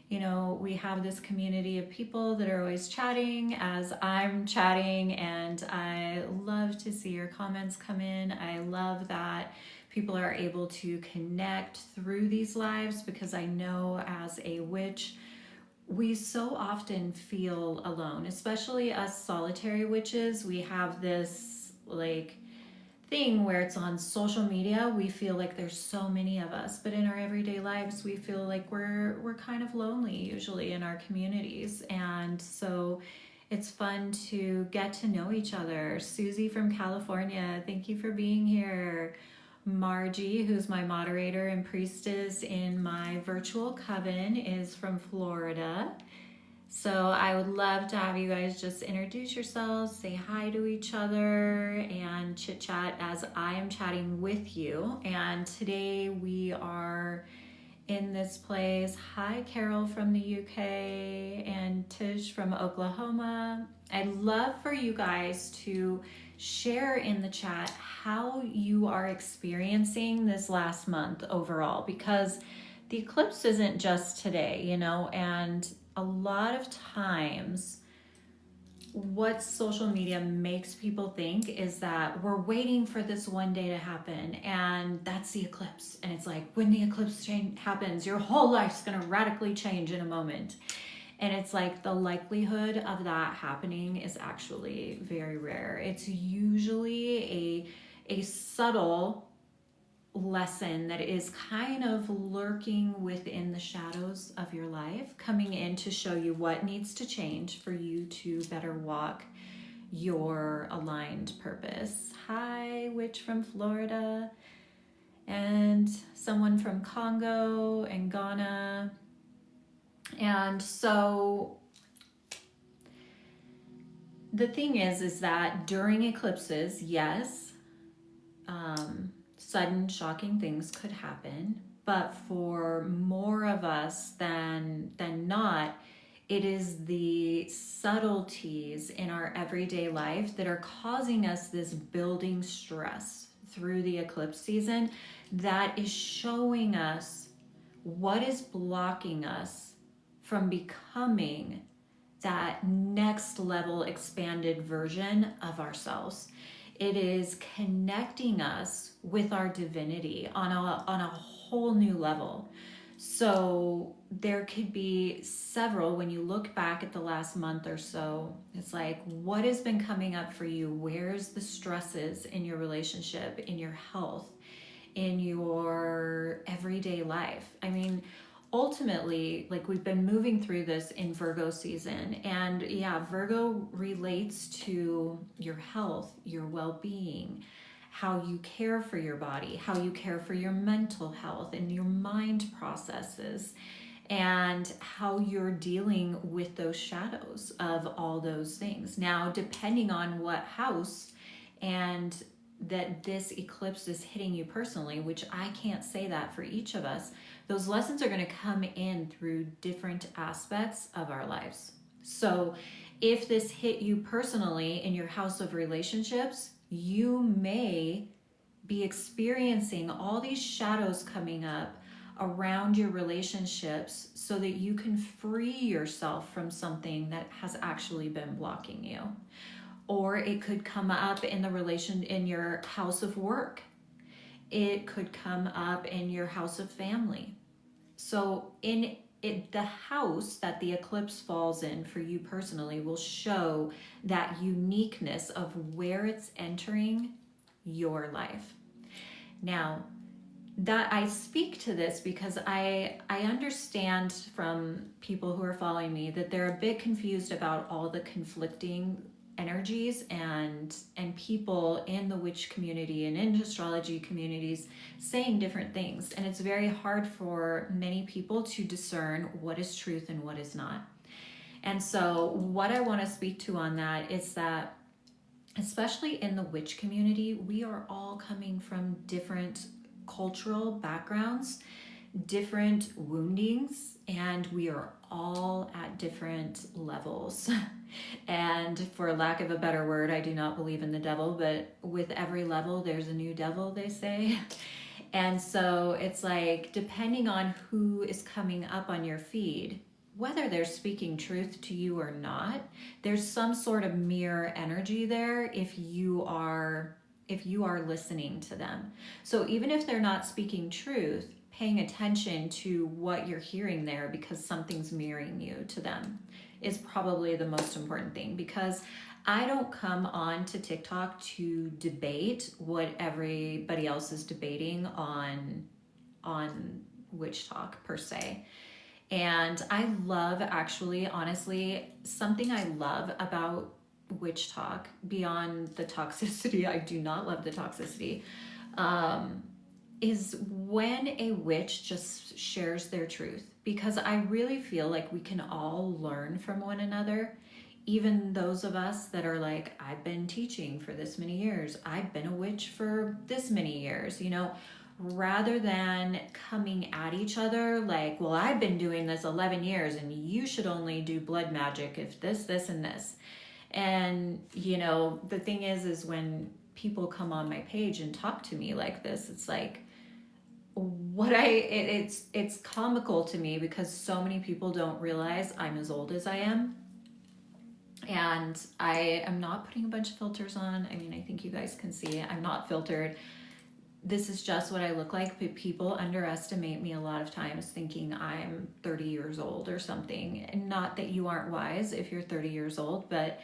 You know, we have this community of people that are always chatting as I'm chatting, and I love to see your comments come in. I love that people are able to connect through these lives, because I know as a witch, we so often feel alone, especially us solitary witches. We have this like thing where it's on social media, we feel like there's so many of us, but in our everyday lives we feel like we're kind of lonely usually in our communities. And so it's fun to get to know each other. Susie from California, thank you for being here. Margie, who's my moderator and priestess in my virtual coven, is from Florida. So I would love to have you guys just introduce yourselves, say hi to each other, and chit chat as I am chatting with you. And today we are in this place. Hi, Carol from the UK and Tish from Oklahoma. I'd love for you guys to share in the chat how you are experiencing this last month overall, because the eclipse isn't just today, you know, and a lot of times what social media makes people think is that we're waiting for this one day to happen, and that's the eclipse. And it's like, when the eclipse happens, your whole life's going to radically change in a moment. And it's like the likelihood of that happening is actually very rare. It's usually a subtle lesson that is kind of lurking within the shadows of your life, coming in to show you what needs to change for you to better walk your aligned purpose. Hi, witch from Florida, and someone from Congo and Ghana. And so the thing is that during eclipses, yes, sudden shocking things could happen, but for more of us than not, it is the subtleties in our everyday life that are causing us this building stress through the eclipse season, that is showing us what is blocking us from becoming that next level expanded version of ourselves. It is connecting us with our divinity on a whole new level. So there could be several, when you look back at the last month or so, it's like, what has been coming up for you? Where's the stresses in your relationship, in your health, in your everyday life? I mean, ultimately, like, we've been moving through this in Virgo season, and yeah, Virgo relates to your health, your well-being, how you care for your body, how you care for your mental health and your mind processes, and how you're dealing with those shadows of all those things. Now, depending on what house and that this eclipse is hitting you personally, which I can't say that for each of us, those lessons are going to come in through different aspects of our lives. So if this hit you personally in your house of relationships, you may be experiencing all these shadows coming up around your relationships, so that you can free yourself from something that has actually been blocking you. Or it could come up in in your house of work. It could come up in your house of family. So the house that the eclipse falls in for you personally will show that uniqueness of where it's entering your life. Now, that I speak to this because I understand from people who are following me that they're a bit confused about all the conflicting energies and people in the witch community and in astrology communities saying different things, and it's very hard for many people to discern what is truth and what is not. And so what I want to speak to on that is that, especially in the witch community, we are all coming from different cultural backgrounds, different woundings, and we are all at different levels. And for lack of a better word, I do not believe in the devil, but with every level there's a new devil, they say. And so it's like, depending on who is coming up on your feed, whether they're speaking truth to you or not, there's some sort of mirror energy there if you are listening to them. So even if they're not speaking truth, paying attention to what you're hearing there because something's mirroring you to them is probably the most important thing, because I don't come on to TikTok to debate what everybody else is debating on Witch Talk per se. And I love, actually, honestly, something I love about Witch Talk beyond the toxicity, I do not love the toxicity, is when a witch just shares their truth. Because I really feel like we can all learn from one another. Even those of us that are like, I've been teaching for this many years, I've been a witch for this many years, you know, rather than coming at each other like, well, I've been doing this 11 years and you should only do blood magic if this, and this. And, you know, the thing is when people come on my page and talk to me like this, it's like, it's comical to me, because so many people don't realize I'm as old as I am. And I am not putting a bunch of filters on. I mean, I think you guys can see it. I'm not filtered. This is just what I look like, but people underestimate me a lot of times, thinking I'm 30 years old or something. And not that you aren't wise if you're 30 years old, but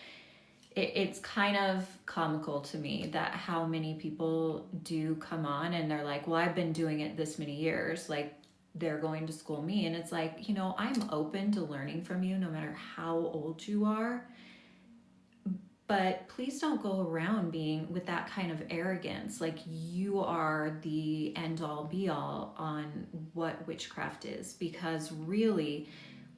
it's kind of comical to me that how many people do come on and they're like, well, I've been doing it this many years. Like, they're going to school me. And it's like, you know, I'm open to learning from you no matter how old you are. But please don't go around being with that kind of arrogance, like you are the end all be all on what witchcraft is, because really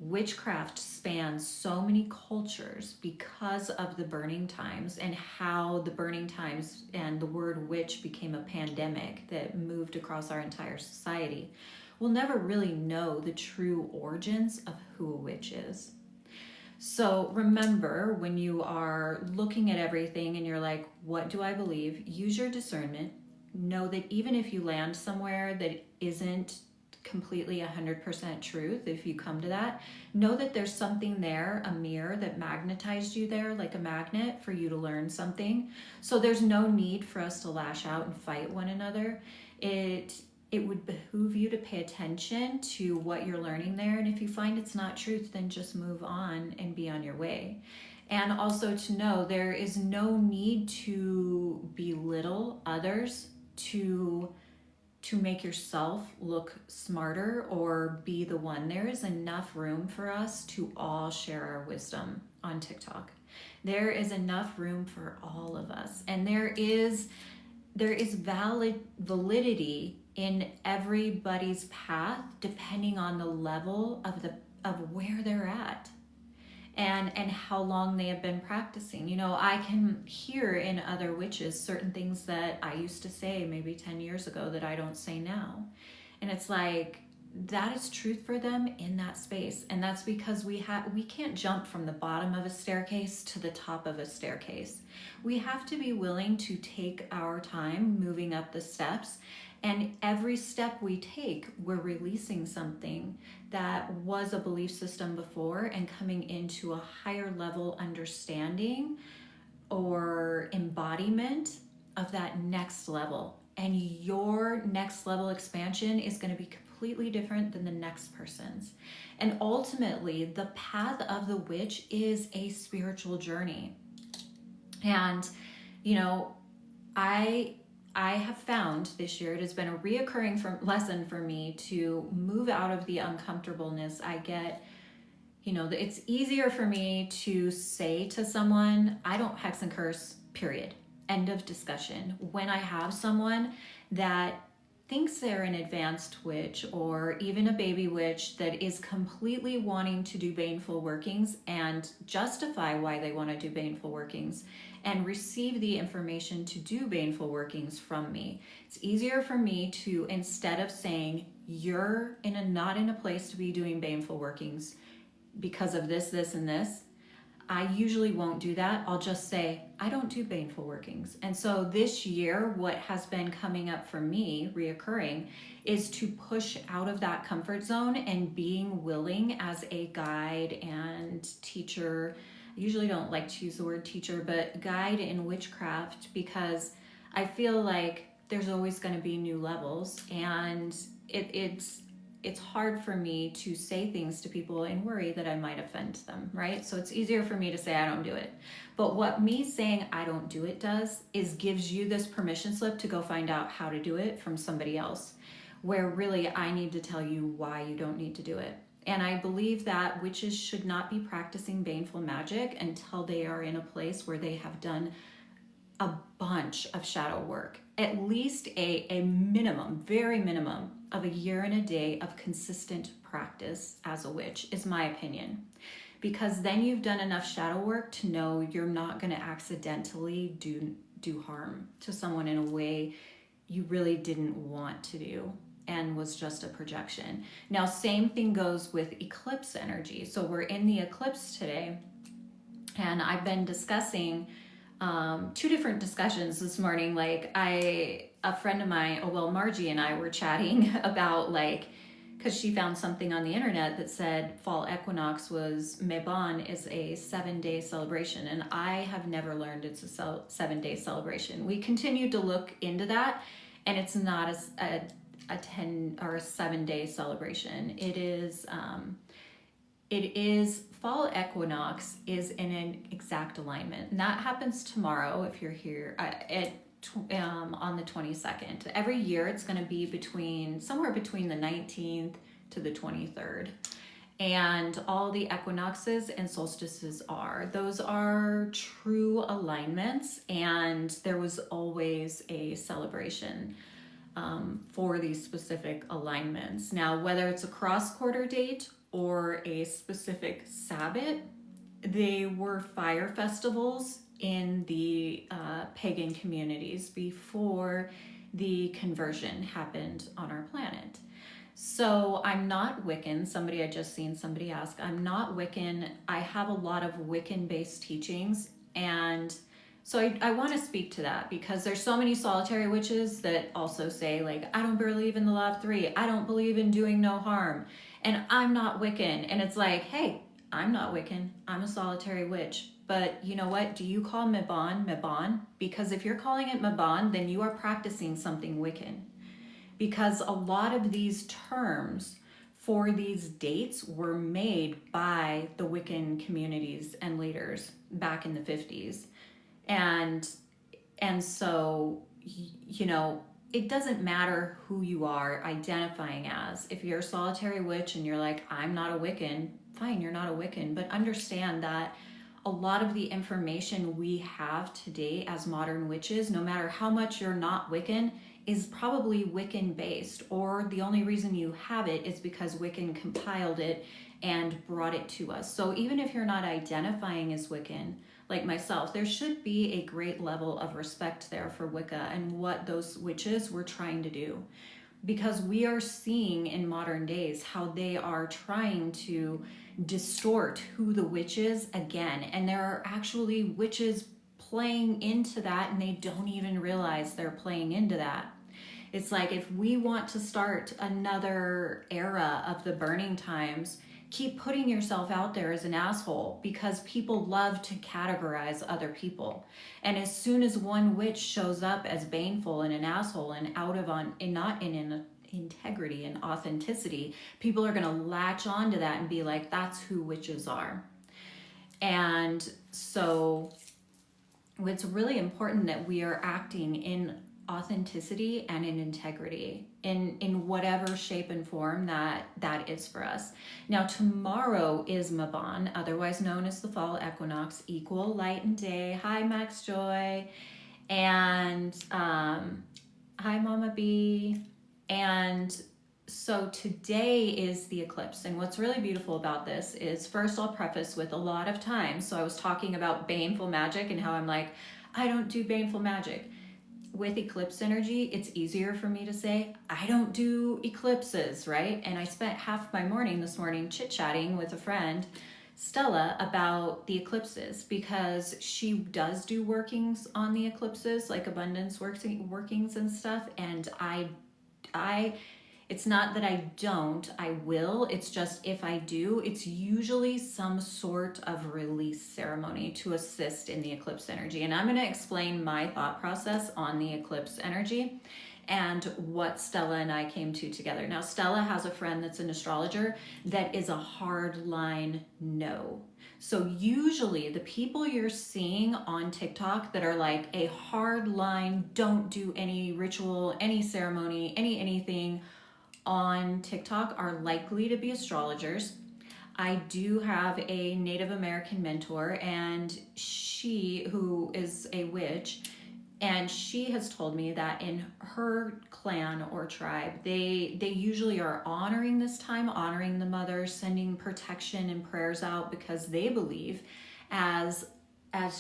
witchcraft spans so many cultures because of the burning times, and how the burning times and the word witch became a pandemic that moved across our entire society. We'll never really know the true origins of who a witch is. So remember, when you are looking at everything and you're like, what do I believe? Use your discernment. Know that even if you land somewhere that isn't completely 100% truth, if you come to that, know that there's something there, a mirror that magnetized you there like a magnet for you to learn something. So there's no need for us to lash out and fight one another. It would behoove you to pay attention to what you're learning there. And if you find it's not truth, then just move on and be on your way. And also to know there is no need to belittle others to make yourself look smarter or be the one. There is enough room for us to all share our wisdom on TikTok. There is enough room for all of us. And there is validity in everybody's path depending on the level of where they're at and how long they have been practicing. You know, I can hear in other witches certain things that I used to say maybe 10 years ago that I don't say now. And it's like, that is truth for them in that space. And that's because we can't jump from the bottom of a staircase to the top of a staircase. We have to be willing to take our time moving up the steps. And every step we take, we're releasing something that was a belief system before and coming into a higher level understanding or embodiment of that next level. And your next level expansion is going to be completely different than the next person's. And ultimately, the path of the witch is a spiritual journey. And, you know, I have found this year, it has been a reoccurring lesson for me to move out of the uncomfortableness I get. You know, it's easier for me to say to someone, I don't hex and curse, period. End of discussion. When I have someone that thinks they're an advanced witch or even a baby witch that is completely wanting to do baneful workings and justify why they want to do baneful workings and receive the information to do baneful workings from me, it's easier for me to, instead of saying, you're not in a place to be doing baneful workings because of this, this, and this, I usually won't do that. I'll just say, I don't do baneful workings. And so this year, what has been coming up for me, reoccurring, is to push out of that comfort zone and being willing as a guide and teacher. I usually don't like to use the word teacher, but guide in witchcraft, because I feel like there's always going to be new levels, and it's hard for me to say things to people and worry that I might offend them, right? So it's easier for me to say I don't do it. But what me saying I don't do it does is gives you this permission slip to go find out how to do it from somebody else, where really I need to tell you why you don't need to do it. And I believe that witches should not be practicing baneful magic until they are in a place where they have done a bunch of shadow work, at least a minimum, very minimum of a year and a day of consistent practice as a witch, is my opinion. Because then you've done enough shadow work to know you're not going to accidentally do harm to someone in a way you really didn't want to do and was just a projection. Now, same thing goes with eclipse energy. So we're in the eclipse today, and I've been discussing two different discussions this morning. Like a friend of mine, Margie and I were chatting about, like, because she found something on the internet that said fall equinox was Mabon is a 7-day celebration, and I have never learned it's a 7-day celebration. We continued to look into that, and it's not a 10 or a 7-day celebration. It is fall equinox is in an exact alignment, and that happens tomorrow if you're here on the 22nd. Every year it's going to be somewhere between the 19th to the 23rd, and all the equinoxes and solstices those are true alignments, and there was always a celebration for these specific alignments. Now, whether it's a cross-quarter date or a specific Sabbath, they were fire festivals in the pagan communities before the conversion happened on our planet. So I'm not Wiccan. I just seen somebody ask, I'm not Wiccan. I have a lot of Wiccan-based teachings, and so I want to speak to that, because there's so many solitary witches that also say, like, I don't believe in the law of three. I don't believe in doing no harm. And I'm not Wiccan. And it's like, hey, I'm not Wiccan. I'm a solitary witch. But you know what? Do you call Mabon? Because if you're calling it Mabon, then you are practicing something Wiccan. Because a lot of these terms for these dates were made by the Wiccan communities and leaders back in the 50s. And so, you know, it doesn't matter who you are identifying as. If you're a solitary witch and you're like, I'm not a Wiccan, fine, you're not a Wiccan. But understand that a lot of the information we have today as modern witches, no matter how much you're not Wiccan, is probably Wiccan based, or the only reason you have it is because Wiccan compiled it and brought it to us. So even if you're not identifying as Wiccan, like myself, there should be a great level of respect there for Wicca and what those witches were trying to do. Because we are seeing in modern days how they are trying to distort who the witch is again. And there are actually witches playing into that, and they don't even realize they're playing into that. It's like, if we want to start another era of the burning times, keep putting yourself out there as an asshole, because people love to categorize other people. And as soon as one witch shows up as baneful and an asshole and not in integrity and authenticity, people are going to latch onto that and be like, that's who witches are. And so it's really important that we are acting in authenticity and in integrity in whatever shape and form that is for us. Now, tomorrow is Mabon, otherwise known as the fall equinox, equal light and day. Hi, Max Joy. And hi, Mama B. And so today is the eclipse. And what's really beautiful about this is, first I'll preface with, a lot of times, so I was talking about baneful magic and how I'm like, I don't do baneful magic. With eclipse energy, it's easier for me to say, I don't do eclipses, right? And I spent half my morning this morning chit-chatting with a friend Stella about the eclipses, because she does do workings on the eclipses, like abundance workings and stuff. And I it's not that I don't, I will. It's just if I do, it's usually some sort of release ceremony to assist in the eclipse energy. And I'm going to explain my thought process on the eclipse energy and what Stella and I came to together. Now, Stella has a friend that's an astrologer that is a hard line no. So usually the people you're seeing on TikTok that are like a hard line, don't do any ritual, any ceremony, anything on TikTok are likely to be astrologers. I do have a Native American mentor, and she, who is a witch, and she has told me that in her clan or tribe, they usually are honoring this time, honoring the mother, sending protection and prayers out, because they believe as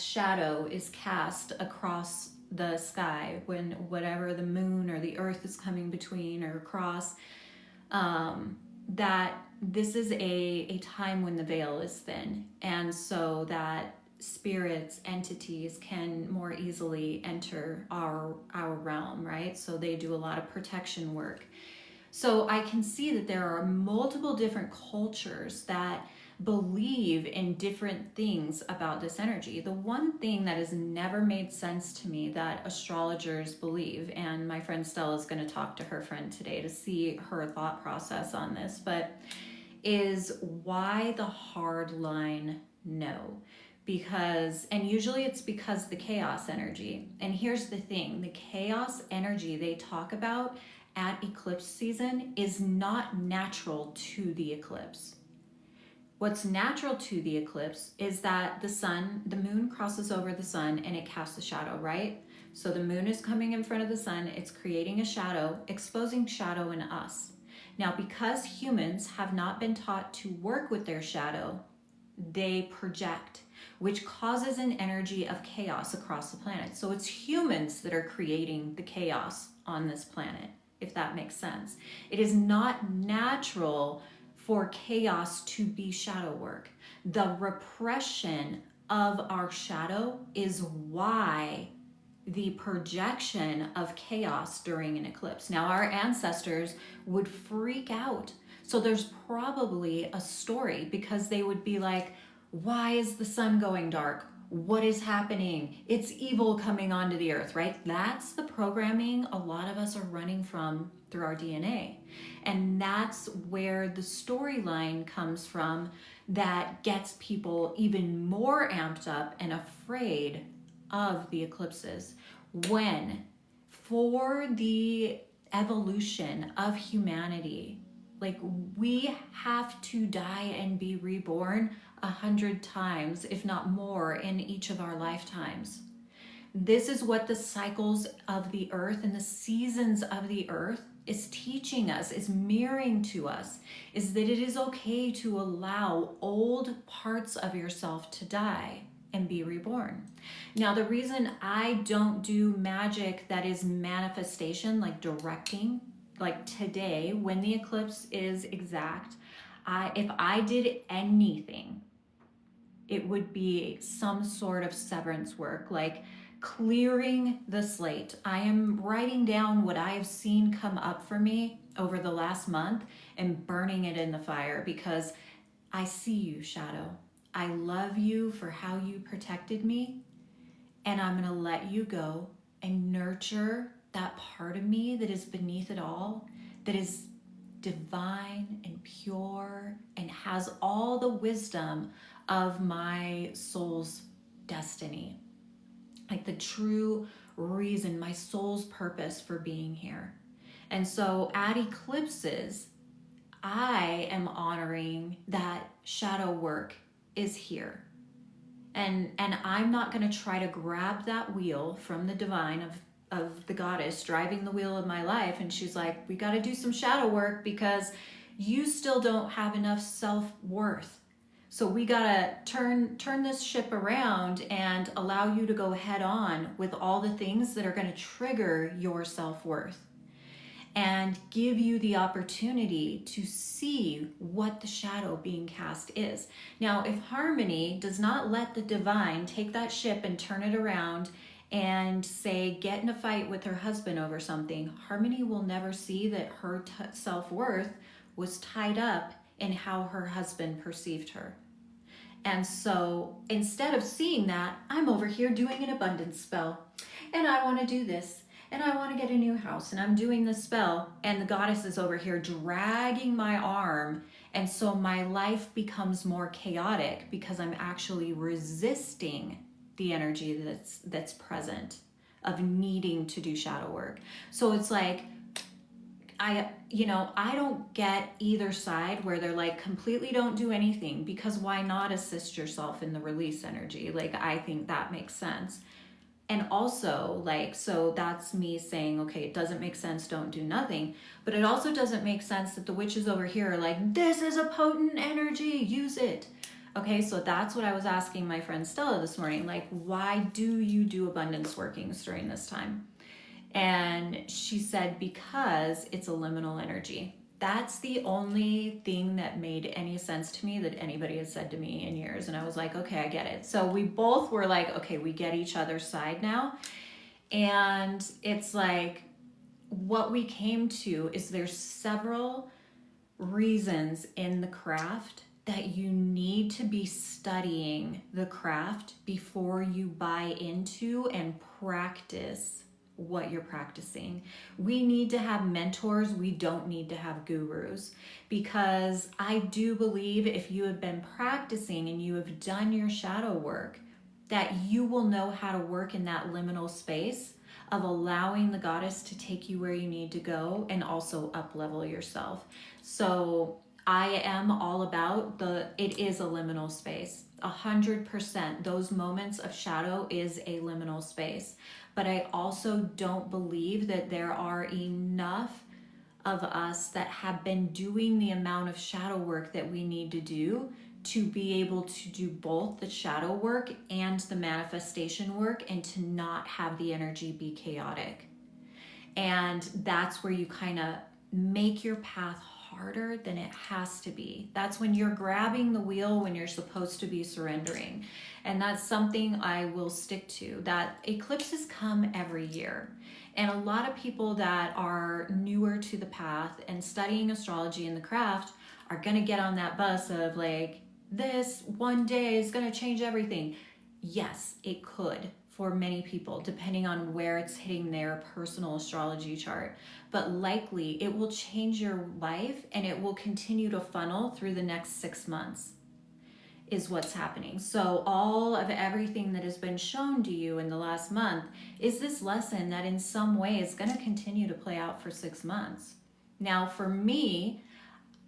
shadow is cast across the sky, when whatever the moon or the earth is coming between or across, that this is a time when the veil is thin, and so that spirits, entities can more easily enter our realm, right? So they do a lot of protection work. So I can see that there are multiple different cultures that believe in different things about this energy. The one thing that has never made sense to me that astrologers believe, and my friend Stella is going to talk to her friend today to see her thought process on this, but is why the hard line no. Because, and usually it's because the chaos energy. And here's the thing, the chaos energy they talk about at eclipse season is not natural to the eclipse. What's natural to the eclipse is that the moon crosses over the sun and it casts a shadow, right? So the moon is coming in front of the sun, it's creating a shadow, exposing shadow in us. Now, because humans have not been taught to work with their shadow, they project, which causes an energy of chaos across the planet. So it's humans that are creating the chaos on this planet, if that makes sense. It is not natural for chaos to be shadow work. The repression of our shadow is why the projection of chaos during an eclipse. Now, our ancestors would freak out. So there's probably a story, because they would be like, why is the sun going dark? What is happening? It's evil coming onto the earth, right? That's the programming a lot of us are running from through our DNA. And that's where the storyline comes from that gets people even more amped up and afraid of the eclipses. When, for the evolution of humanity, like, we have to die and be reborn 100 times, if not more, in each of our lifetimes. This is what the cycles of the earth and the seasons of the earth is teaching us, is mirroring to us, is that it is okay to allow old parts of yourself to die and be reborn. Now, the reason I don't do magic that is manifestation, like directing, like today, when the eclipse is exact, if I did anything, it would be some sort of severance work, like clearing the slate. I am writing down what I have seen come up for me over the last month and burning it in the fire, because I see you, shadow. I love you for how you protected me, and I'm going to let you go and nurture that part of me that is beneath it all, that is divine and pure and has all the wisdom of my soul's destiny, like the true reason, my soul's purpose for being here. And so at eclipses, I am honoring that shadow work is here. And I'm not going to try to grab that wheel from the divine of the goddess driving the wheel of my life. And she's like, we got to do some shadow work because you still don't have enough self-worth. So we got to turn this ship around and allow you to go head on with all the things that are going to trigger your self-worth. and give you the opportunity to see what the shadow being cast is. Now, if Harmony does not let the divine take that ship and turn it around and say, get in a fight with her husband over something, Harmony will never see that her self-worth was tied up in how her husband perceived her. And so instead of seeing that, I'm over here doing an abundance spell. And I want to do this. And I want to get a new house. And I'm doing this spell. And the goddess is over here dragging my arm. And so my life becomes more chaotic because I'm actually resisting the energy that's present of needing to do shadow work. So it's like, I don't get either side where they're like completely don't do anything, because why not assist yourself in the release energy? Like, I think that makes sense. And also, like, so that's me saying, okay, it doesn't make sense, don't do nothing. But it also doesn't make sense that the witches over here are like, this is a potent energy, use it. Okay, so that's what I was asking my friend Stella this morning. Like, why do you do abundance workings during this time? And she said, because it's a liminal energy. That's the only thing that made any sense to me that anybody has said to me in years. And I was like, okay, I get it. So we both were like, okay, we get each other's side now. And it's like, what we came to is there's several reasons in the craft that you need to be studying the craft before you buy into and practice what you're practicing. We need to have mentors. We don't need to have gurus, because I do believe if you have been practicing and you have done your shadow work, that you will know how to work in that liminal space of allowing the goddess to take you where you need to go and also up level yourself. So I am all about it is a liminal space. 100%. Those moments of shadow is a liminal space. But I also don't believe that there are enough of us that have been doing the amount of shadow work that we need to do to be able to do both the shadow work and the manifestation work, and to not have the energy be chaotic. And that's where you kind of make your path harder than it has to be. That's when you're grabbing the wheel when you're supposed to be surrendering. And that's something I will stick to, that eclipses come every year. And a lot of people that are newer to the path and studying astrology and the craft are going to get on that bus of like, this one day is going to change everything. Yes, it could for many people, depending on where it's hitting their personal astrology chart. But likely it will change your life, and it will continue to funnel through the next 6 months is what's happening. So all of everything that has been shown to you in the last month is this lesson that in some way is going to continue to play out for 6 months. Now, for me,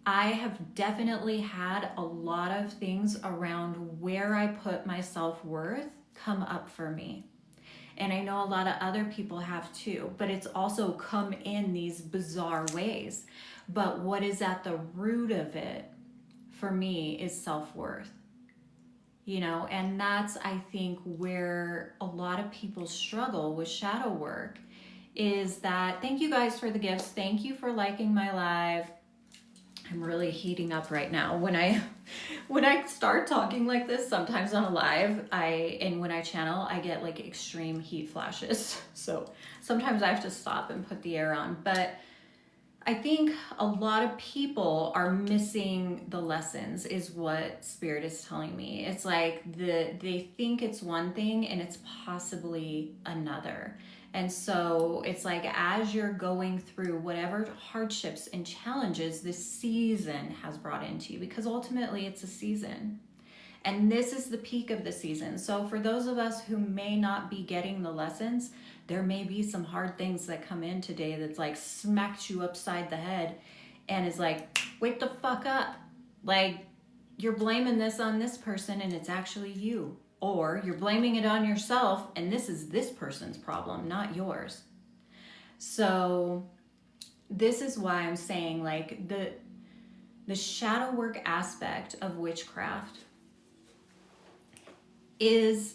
I have definitely had a lot of things around where I put my self-worth come up for me. And I know a lot of other people have too, but it's also come in these bizarre ways. But what is at the root of it for me is self-worth. You know, and that's, I think, where a lot of people struggle with shadow work, is that, thank you guys for the gifts. Thank you for liking my live. I'm really heating up right now. When I start talking like this, sometimes on a live, and when I channel, I get like extreme heat flashes. So sometimes I have to stop and put the air on. But I think a lot of people are missing the lessons, is what Spirit is telling me. It's like they think it's one thing and it's possibly another. And so it's like, as you're going through whatever hardships and challenges this season has brought into you, because ultimately it's a season. And this is the peak of the season. So for those of us who may not be getting the lessons, there may be some hard things that come in today that's like smacks you upside the head and is like, wake the fuck up. Like, you're blaming this on this person and it's actually you. Or you're blaming it on yourself and this is this person's problem, not yours. So this is why I'm saying, like, the shadow work aspect of witchcraft is,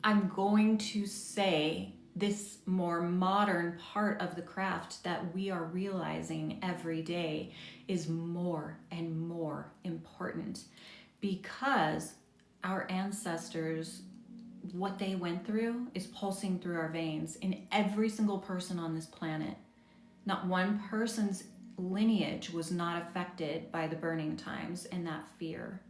I'm going to say, this more modern part of the craft that we are realizing every day is more and more important, because our ancestors, what they went through is pulsing through our veins in every single person on this planet. Not one person's lineage was not affected by the burning times and that fear.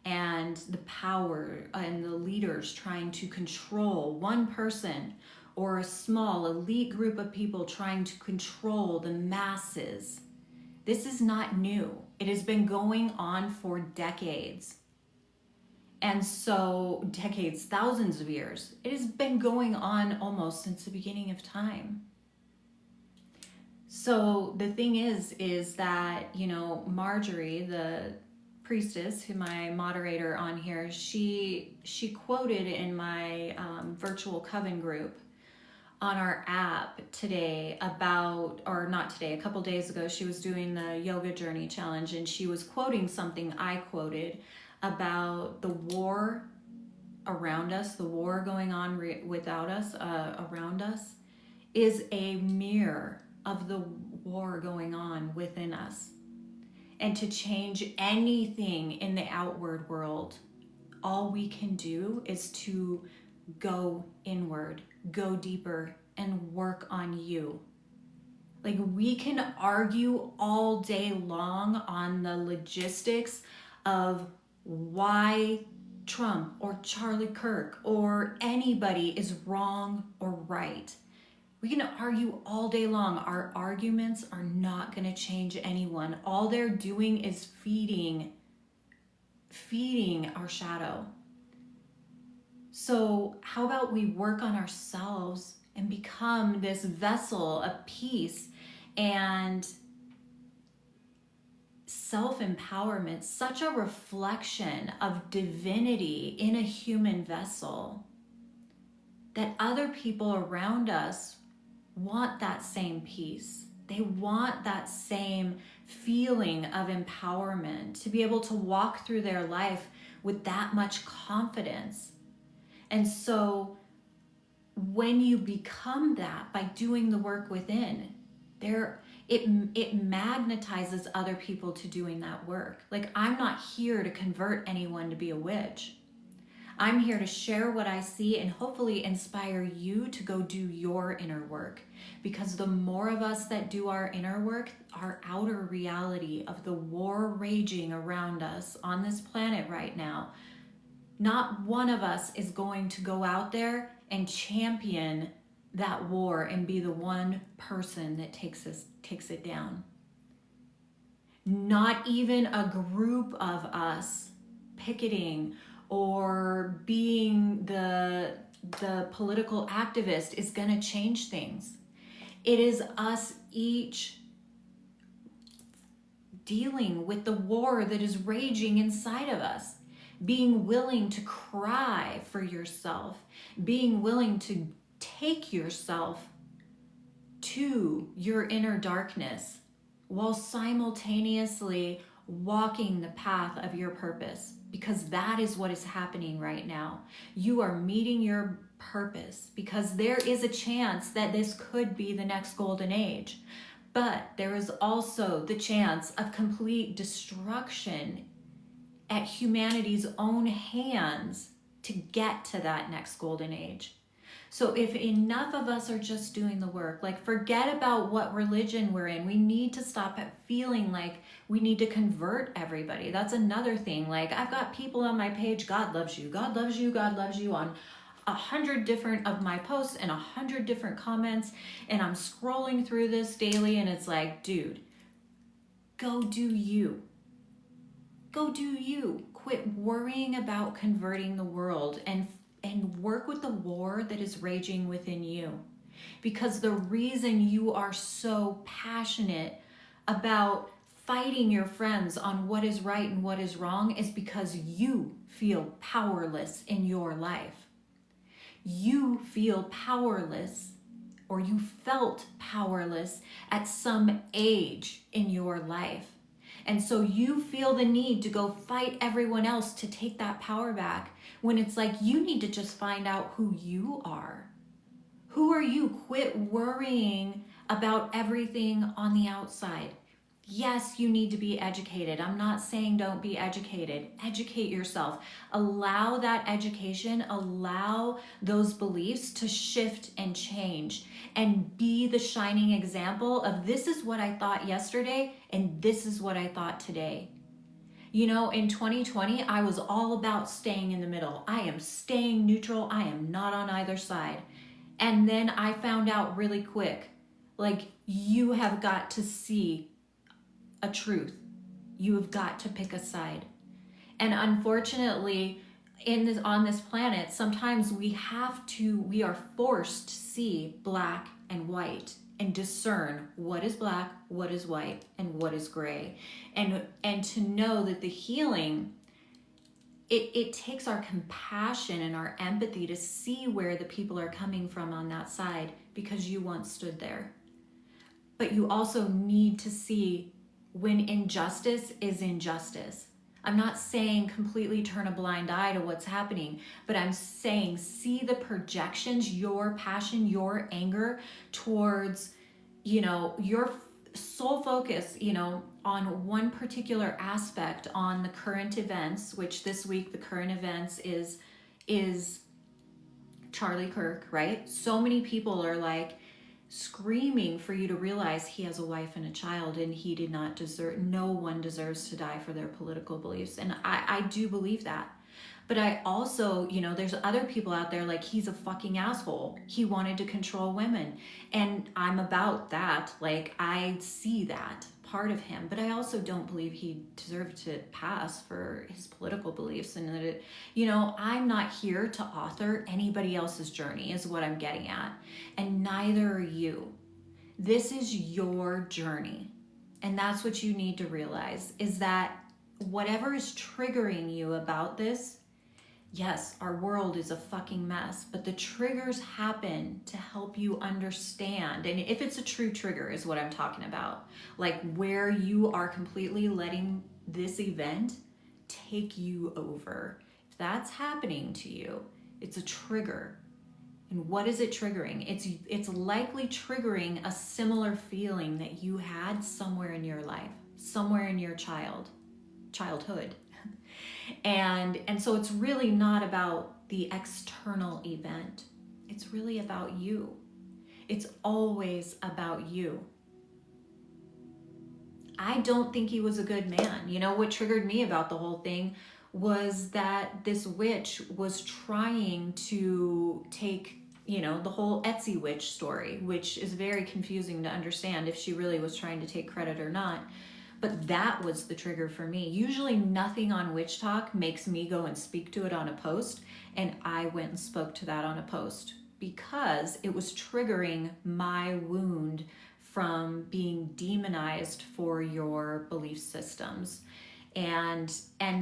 And the power and the leaders trying to control one person or a small elite group of people trying to control the masses. This is not new. It has been going on for decades. And so, decades, thousands of years. It has been going on almost since the beginning of time. So the thing is that, Marjorie, the priestess, who my moderator on here, she quoted in my virtual coven group on our app today about, or not today, a couple days ago, she was doing the yoga journey challenge, and she was quoting something I quoted about the war around us, the war going on without us, around us, is a mirror of the war going on within us. And to change anything in the outward world, all we can do is to go inward, go deeper, and work on you. Like, we can argue all day long on the logistics of why Trump or Charlie Kirk or anybody is wrong or right. We can argue all day long. Our arguments are not going to change anyone. All they're doing is feeding our shadow. So how about we work on ourselves and become this vessel of peace and self-empowerment, such a reflection of divinity in a human vessel, that other people around us want that same peace. They want that same feeling of empowerment, to be able to walk through their life with that much confidence. And so when you become that by doing the work within, it magnetizes other people to doing that work. Like, I'm not here to convert anyone to be a witch. I'm here to share what I see and hopefully inspire you to go do your inner work. Because the more of us that do our inner work, our outer reality of the war raging around us on this planet right now, not one of us is going to go out there and champion that war and be the one person that takes it down. Not even a group of us picketing or being the political activist is going to change things. It is us each dealing with the war that is raging inside of us, being willing to cry for yourself, being willing to take yourself to your inner darkness while simultaneously walking the path of your purpose, because that is what is happening right now. You are meeting your purpose because there is a chance that this could be the next golden age, but there is also the chance of complete destruction at humanity's own hands to get to that next golden age. So if enough of us are just doing the work, like, forget about what religion we're in. We need to stop at feeling like we need to convert everybody. That's another thing. Like, I've got people on my page, God loves you, God loves you, God loves you, on 100 different of my posts and 100 different comments. And I'm scrolling through this daily, and it's like, dude, go do you. Go do you. Quit worrying about converting the world and work with the war that is raging within you. Because the reason you are so passionate about fighting your friends on what is right and what is wrong is because you feel powerless in your life. You feel powerless, or you felt powerless at some age in your life. And so you feel the need to go fight everyone else to take that power back, when it's like, you need to just find out who you are. Who are you? Quit worrying about everything on the outside. Yes, you need to be educated. I'm not saying don't be educated. Educate yourself. Allow that education, allow those beliefs to shift and change, and be the shining example of, this is what I thought yesterday and this is what I thought today. You know, in 2020, I was all about staying in the middle. I am staying neutral. I am not on either side. And then I found out really quick, like, you have got to see a truth. You have got to pick a side. And unfortunately, on this planet, sometimes we are forced to see black and white and discern what is black, what is white, and what is gray. And to know that the healing, it takes our compassion and our empathy to see where the people are coming from on that side, because you once stood there. But you also need to see when injustice is injustice. I'm not saying completely turn a blind eye to what's happening, but I'm saying see the projections, your passion, your anger towards, your sole focus, on one particular aspect, on the current events, which this week the current events is Charlie Kirk, right? So many people are like screaming for you to realize he has a wife and a child, and he did not deserve, no one deserves to die for their political beliefs. And I do believe that. But I also, there's other people out there like, he's a fucking asshole. He wanted to control women. And I'm about that. Like, I see that part of him, but I also don't believe he deserved to pass for his political beliefs. And that I'm not here to author anybody else's journey, is what I'm getting at. And neither are you. This is your journey. And that's what you need to realize, is that whatever is triggering you about this, yes, our world is a fucking mess, but the triggers happen to help you understand. And if it's a true trigger is what I'm talking about, like where you are completely letting this event take you over. If that's happening to you, it's a trigger. And what is it triggering? It's likely triggering a similar feeling that you had somewhere in your life, somewhere in your childhood. And so it's really not about the external event. It's really about you. It's always about you. I don't think he was a good man. What triggered me about the whole thing was that this witch was trying to take, the whole Etsy witch story, which is very confusing to understand if she really was trying to take credit or not. But that was the trigger for me. Usually nothing on Witch Talk makes me go and speak to it on a post. And I went and spoke to that on a post because it was triggering my wound from being demonized for your belief systems. And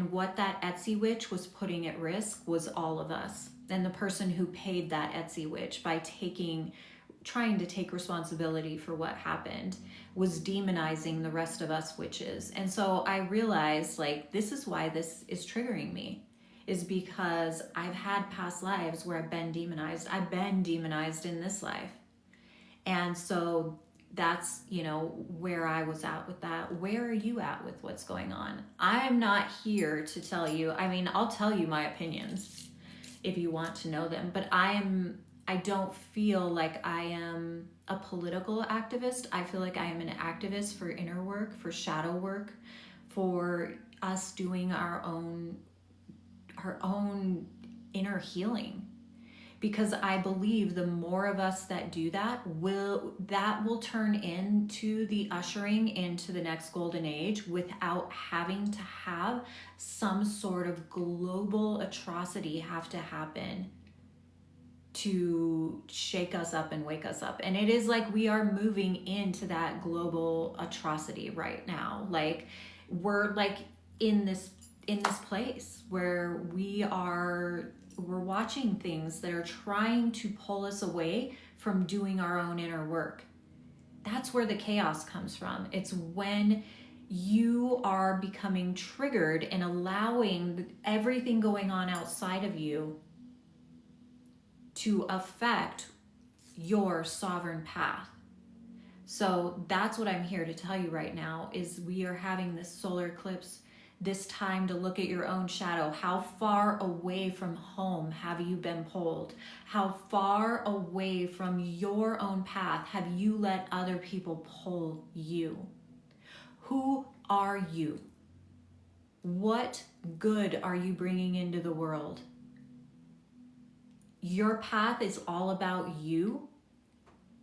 what that Etsy witch was putting at risk was all of us. And the person who paid that Etsy witch by trying to take responsibility for what happened was demonizing the rest of us witches. And so I realized, like, this is why this is triggering me, is because I've had past lives where I've been demonized. I've been demonized in this life. And so that's, where I was at with that. Where are you at with what's going on? I'm not here to tell you. I'll tell you my opinions if you want to know them, but I don't feel like I am a political activist. I feel like I am an activist for inner work, for shadow work, for us doing our own inner healing. Because I believe the more of us that do that will turn into the ushering into the next golden age without having to have some sort of global atrocity have to happen to shake us up and wake us up. And it is like we are moving into that global atrocity right now. Like we're like in this place where we're watching things that are trying to pull us away from doing our own inner work. That's where the chaos comes from. It's when you are becoming triggered and allowing everything going on outside of you to affect your sovereign path. So that's what I'm here to tell you right now, is we are having this solar eclipse, this time to look at your own shadow. How far away from home have you been pulled? How far away from your own path have you let other people pull you? Who are you? What good are you bringing into the world? Your path is all about you.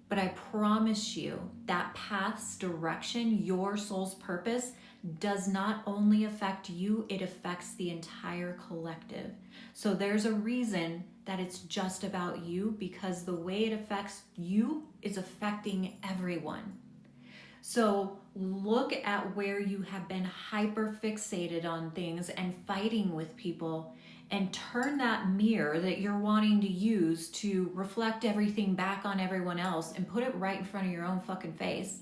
But I promise you that path's direction, your soul's purpose, does not only affect you, it affects the entire collective. So there's a reason that it's just about you, because the way it affects you is affecting everyone. So look at where you have been hyper fixated on things and fighting with people, and turn that mirror that you're wanting to use to reflect everything back on everyone else and put it right in front of your own fucking face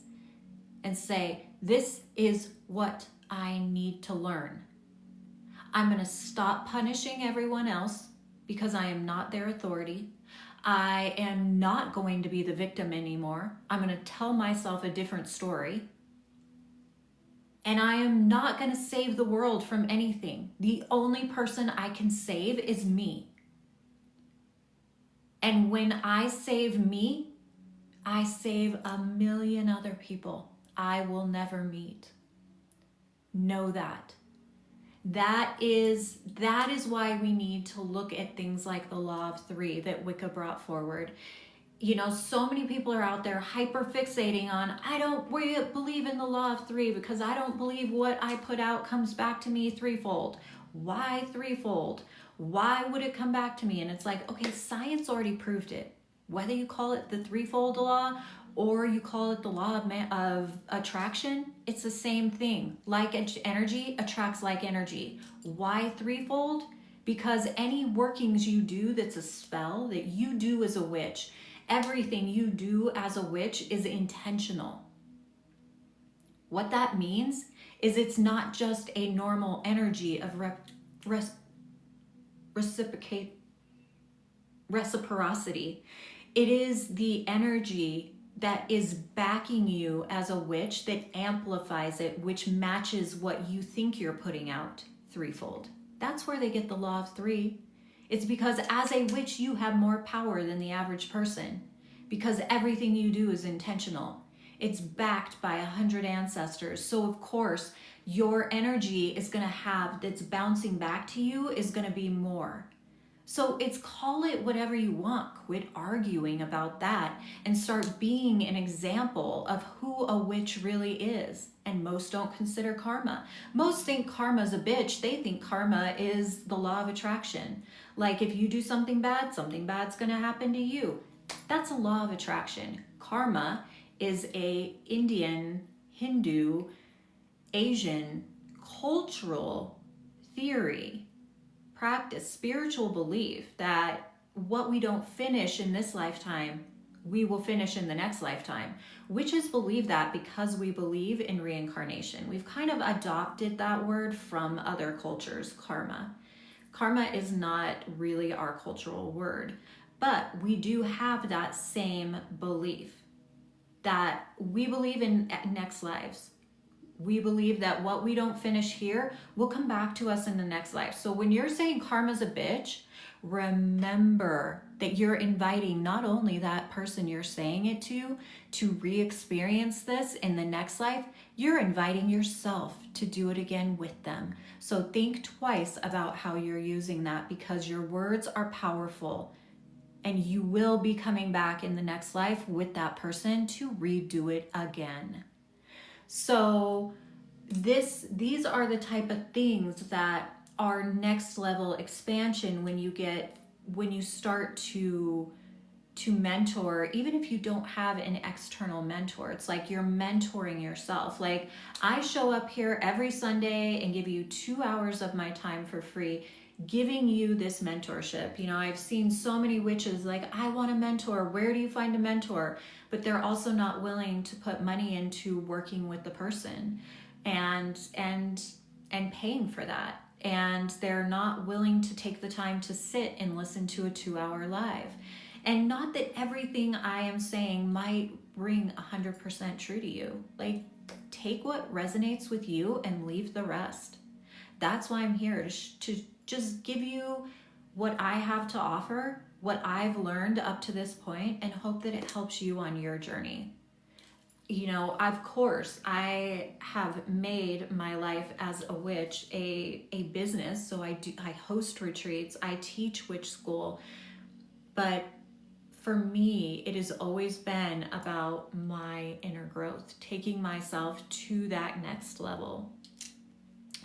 and say, this is what I need to learn. I'm going to stop punishing everyone else because I am not their authority. I am not going to be the victim anymore. I'm going to tell myself a different story. And I am not going to save the world from anything. The only person I can save is me. And when I save me, I save a million other people I will never meet. Know that. That is why we need to look at things like the law of three that Wicca brought forward. You know, so many people are out there hyper fixating on, I don't believe in the law of three because I don't believe what I put out comes back to me threefold. Why threefold? Why would it come back to me? And it's like, okay, science already proved it. Whether you call it the threefold law or you call it the law of attraction, it's the same thing. Like energy attracts like energy. Why threefold? Because any workings you do that's a spell that you do as a witch, everything you do as a witch is intentional. What that means is it's not just a normal energy of reciprocity. It is the energy that is backing you as a witch that amplifies it, which matches what you think you're putting out threefold. That's where they get the law of three. It's because as a witch, you have more power than the average person, because everything you do is intentional. It's backed by 100 ancestors. So of course, your energy is going to have, that's bouncing back to you, is going to be more. So it's, call it whatever you want. Quit arguing about that and start being an example of who a witch really is. And most don't consider karma. Most think karma's a bitch. They think karma is the law of attraction. Like if you do something bad's gonna happen to you. That's a law of attraction. Karma is a Indian, Hindu, Asian, cultural theory, practice, spiritual belief that what we don't finish in this lifetime, we will finish in the next lifetime. Witches believe that because we believe in reincarnation. We've kind of adopted that word from other cultures, karma. Karma is not really our cultural word, but we do have that same belief that we believe in next lives. We believe that what we don't finish here will come back to us in the next life. So when you're saying karma's a bitch, remember that you're inviting not only that person you're saying it to re-experience this in the next life, you're inviting yourself to do it again with them. So think twice about how you're using that, because your words are powerful and you will be coming back in the next life with that person to redo it again. So these are the type of things that are next level expansion when you start to mentor, even if you don't have an external mentor. It's like you're mentoring yourself. Like I show up here every Sunday and give you 2 hours of my time for free, giving you this mentorship. You know, I've seen so many witches like, I want a mentor. Where do you find a mentor? But they're also not willing to put money into working with the person and paying for that. And they're not willing to take the time to sit and listen to a 2-hour live. And not that everything I am saying might ring 100% true to you. Like, take what resonates with you and leave the rest. That's why I'm here to just give you what I have to offer, what I've learned up to this point, and hope that it helps you on your journey. You know, of course, I have made my life as a witch a business. So I host retreats, I teach witch school, but for me, it has always been about my inner growth, taking myself to that next level.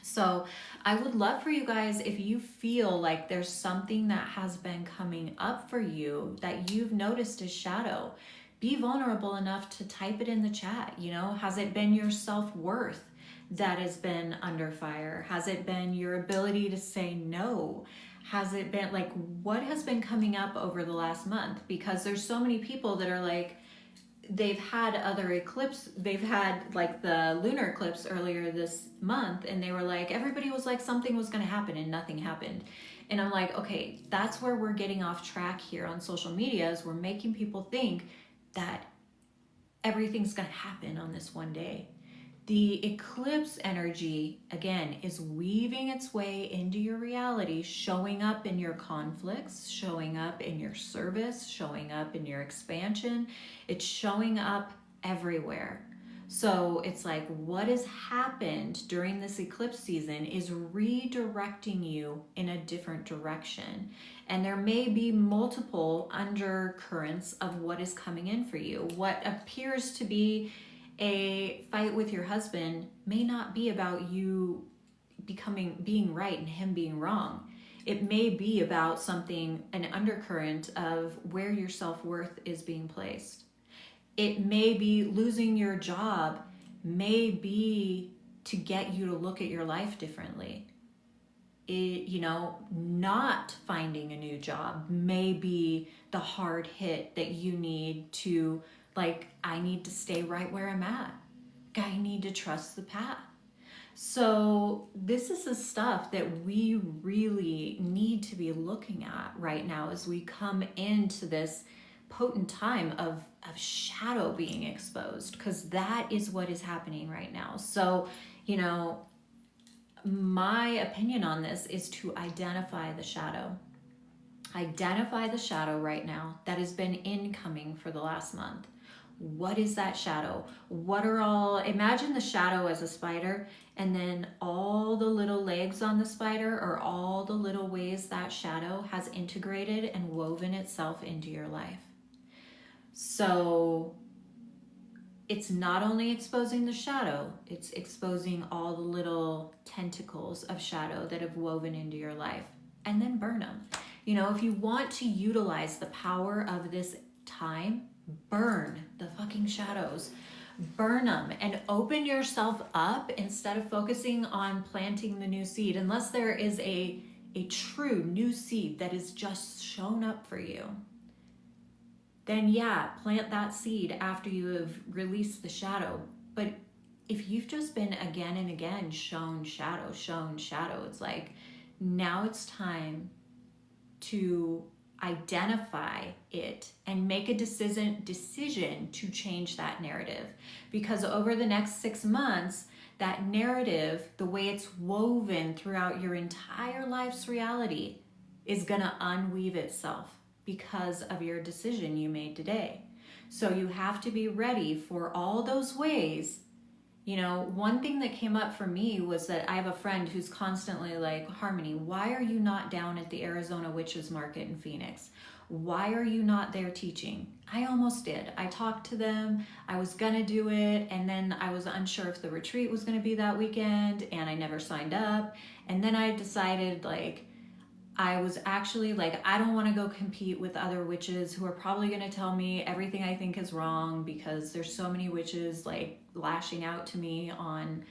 So I would love for you guys, if you feel like there's something that has been coming up for you that you've noticed as shadow, be vulnerable enough to type it in the chat. You know, has it been your self-worth that has been under fire? Has it been your ability to say no? Has it been like, what has been coming up over the last month? Because there's so many people that are like, they've had other eclipse, they've had like the lunar eclipse earlier this month, and they were like, everybody was like something was going to happen and nothing happened. And I'm like, okay, that's where we're getting off track here on social media, is we're making people think that everything's going to happen on this one day. The eclipse energy, again, is weaving its way into your reality, showing up in your conflicts, showing up in your service, showing up in your expansion. It's showing up everywhere. So it's like, what has happened during this eclipse season is redirecting you in a different direction. And there may be multiple undercurrents of what is coming in for you. What appears to be a fight with your husband may not be about you being right and him being wrong. It may be about something, an undercurrent of where your self-worth is being placed. It may be losing your job, may be to get you to look at your life differently. Not finding a new job may be the hard hit that you need to, like, I need to stay right where I'm at. I need to trust the path. So this is the stuff that we really need to be looking at right now as we come into this potent time of shadow being exposed, because that is what is happening right now. So, my opinion on this is to identify the shadow. Identify the shadow right now that has been incoming for the last month. What is that shadow? Imagine the shadow as a spider, and then all the little legs on the spider are all the little ways that shadow has integrated and woven itself into your life. So it's not only exposing the shadow, it's exposing all the little tentacles of shadow that have woven into your life, and then burn them. If you want to utilize the power of this time, burn the fucking shadows. Burn them and open yourself up instead of focusing on planting the new seed, unless there is a true new seed that is just shown up for you. Then yeah, plant that seed after you have released the shadow. But if you've just been again and again shown shadow, it's like, now it's time to identify it and make a decision to change that narrative. Because over the next 6 months, that narrative, the way it's woven throughout your entire life's reality, is gonna unweave itself because of your decision you made today. So you have to be ready for all those ways. One thing that came up for me was that I have a friend who's constantly like, Harmony, why are you not down at the Arizona Witches Market in Phoenix? Why are you not there teaching? I almost did. I talked to them. I was gonna do it, and then I was unsure if the retreat was gonna be that weekend, and I never signed up. And then I decided, I was actually like, I don't want to go compete with other witches who are probably going to tell me everything I think is wrong, because there's so many witches lashing out to me on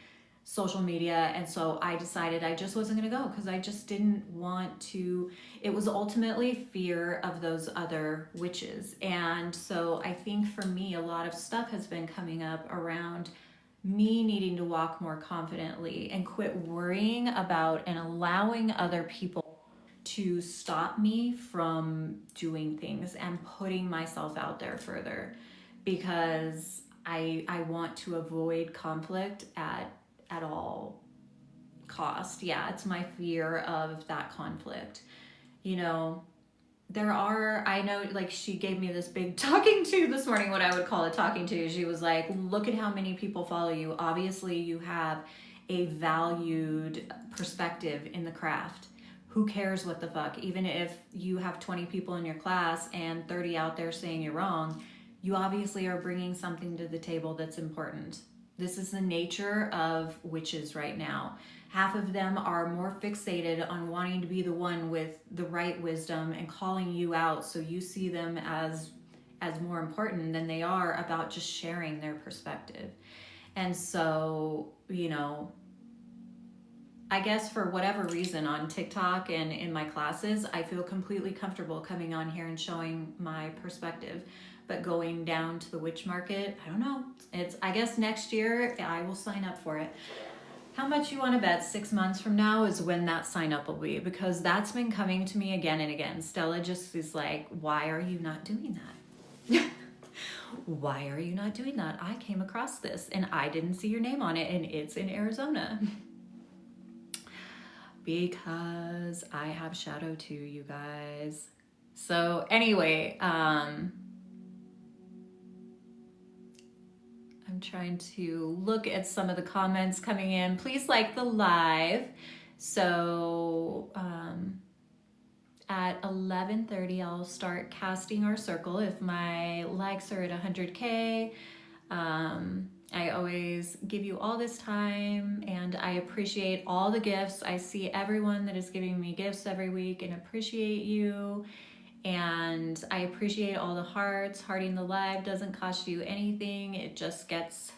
social media. And so I decided I just wasn't going to go, because I just didn't want to. It was ultimately fear of those other witches. And so I think for me, a lot of stuff has been coming up around me needing to walk more confidently and quit worrying about and allowing other people to stop me from doing things and putting myself out there further, because I want to avoid conflict at all cost. Yeah, it's my fear of that conflict. You know, I know, like, she gave me this big talking to this morning, what I would call a talking to. She was like, look at how many people follow you. Obviously, you have a valued perspective in the craft. Who cares what the fuck? Even if you have 20 people in your class and 30 out there saying you're wrong, you obviously are bringing something to the table that's important. This is the nature of witches right now. Half of them are more fixated on wanting to be the one with the right wisdom and calling you out so you see them as more important than they are about just sharing their perspective. And so, you know, I guess for whatever reason on TikTok and in my classes, I feel completely comfortable coming on here and showing my perspective. But going down to the witch market, I don't know. I guess next year I will sign up for it. How much you want to bet 6 months from now is when that sign up will be? Because that's been coming to me again and again. Stella just is like, why are you not doing that? Why are you not doing that? I came across this and I didn't see your name on it, and it's in Arizona. Because I have shadow too, you guys. So anyway, I'm trying to look at some of the comments coming in. Please like the live. So at 11:30, I'll start casting our circle if my likes are at 100K. I always give you all this time, and I appreciate all the gifts. I see everyone that is giving me gifts every week and appreciate you. And I appreciate all the hearts. Hearting the live doesn't cost you anything. It just gets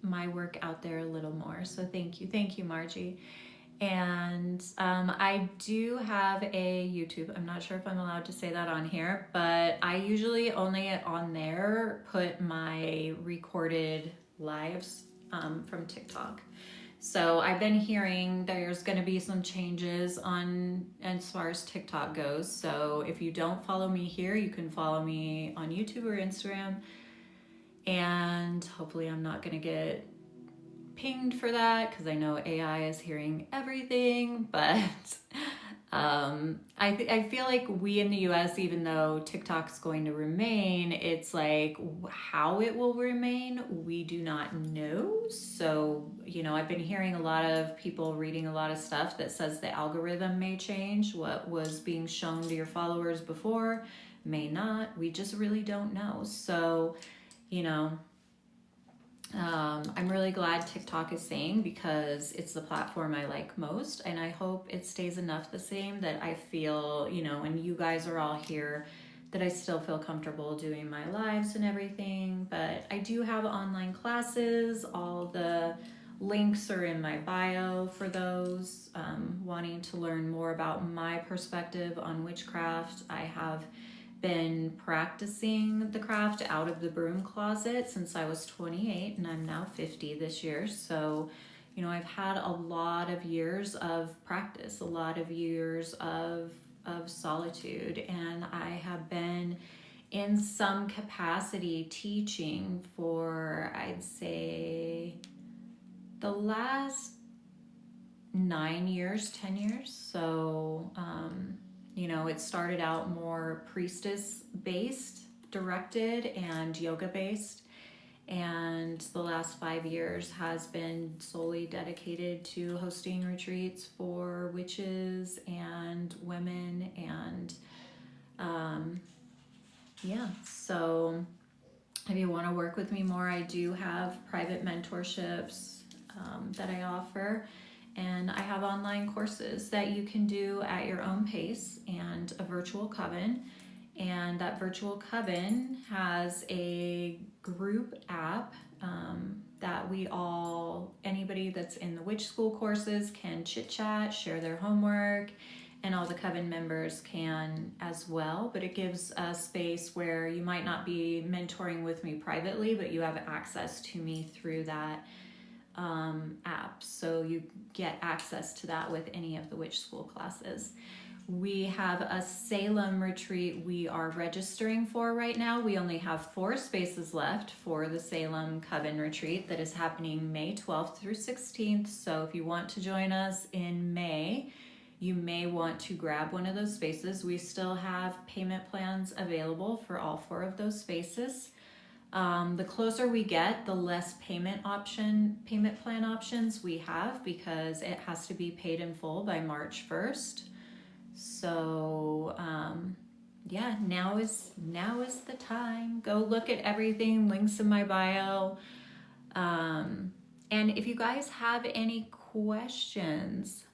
my work out there a little more. So thank you. Thank you, Margie. And I do have a YouTube. I'm not sure if I'm allowed to say that on here, but I usually only on there put my recorded lives from TikTok. So I've been hearing there's going to be some changes on as far as TikTok goes. So if you don't follow me here, you can follow me on YouTube or Instagram. And hopefully I'm not going to get pinged for that, because I know AI is hearing everything. But I feel like we in the US, even though TikTok's going to remain, it's like how it will remain, we do not know. So, you know, I've been hearing a lot of people reading a lot of stuff that says the algorithm may change. What was being shown to your followers before may not. We just really don't know. So, you know, I'm really glad TikTok is staying, because it's the platform I like most, and I hope it stays enough the same that I feel, you know, and you guys are all here, that I still feel comfortable doing my lives and everything. But I do have online classes. All the links are in my bio for those wanting to learn more about my perspective on witchcraft. I have been practicing the craft out of the broom closet since I was 28, and I'm now 50 this year. So, you know, I've had a lot of years of practice, a lot of years of solitude, and I have been in some capacity teaching for, I'd say, the last 9 years, 10 years. So, you know, it started out more priestess-based, directed, and yoga-based. And the last 5 years has been solely dedicated to hosting retreats for witches and women. And yeah, so if you want to work with me more, I do have private mentorships that I offer. And I have online courses that you can do at your own pace, and a virtual coven. And that virtual coven has a group app that anybody that's in the witch school courses can chit chat, share their homework, and all the coven members can as well. But it gives a space where you might not be mentoring with me privately, but you have access to me through that app. So you get access to that with any of the witch school classes. We have a Salem retreat we are registering for right now. We only have 4 spaces left for the Salem Coven retreat that is happening May 12th through 16th. So if you want to join us in May, you may want to grab one of those spaces. We still have payment plans available for all 4 of those spaces. The closer we get, the less payment plan options we have, because it has to be paid in full by March 1st. So yeah, now is the time. Go look at everything, links in my bio. And if you guys have any questions,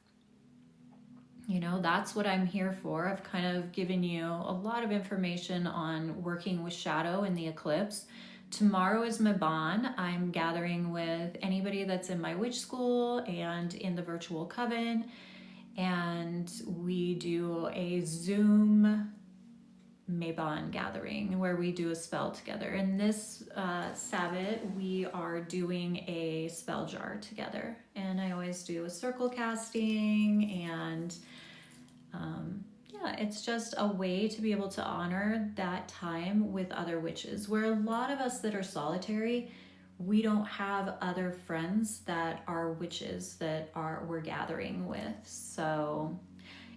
that's what I'm here for. I've kind of given you a lot of information on working with shadow in the eclipse. Tomorrow is Mabon. I'm gathering with anybody that's in my witch school and in the virtual coven. And we do a Zoom Mabon gathering where we do a spell together. And this Sabbath, we are doing a spell jar together. And I always do a circle casting, and yeah, it's just a way to be able to honor that time with other witches. Where a lot of us that are solitary, we don't have other friends that are witches that we're gathering with. So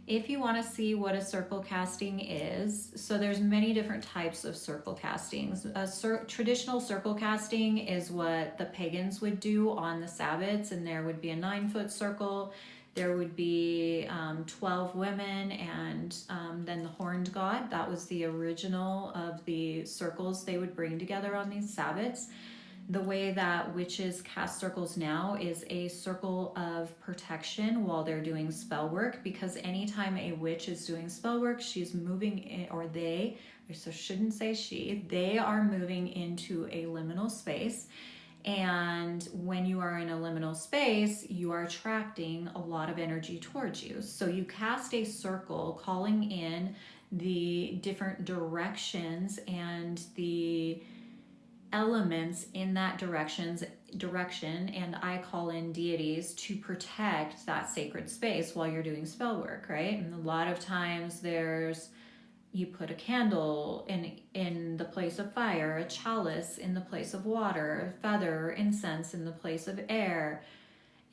if you want to see what a circle casting is, so there's many different types of circle castings. Traditional circle casting is what the pagans would do on the Sabbats, and there would be a 9-foot circle. There would be 12 women, and then the horned god. That was the original of the circles they would bring together on these Sabbats. The way that witches cast circles now is a circle of protection while they're doing spell work, because anytime a witch is doing spell work, she's moving in, or they, so shouldn't say she, they are moving into a liminal space. And when you are in a liminal space, you are attracting a lot of energy towards you. So you cast a circle calling in the different directions and the elements in that direction, and I call in deities to protect that sacred space while you're doing spell work, right? And a lot of times you put a candle in the place of fire, a chalice in the place of water, a feather, incense in the place of air,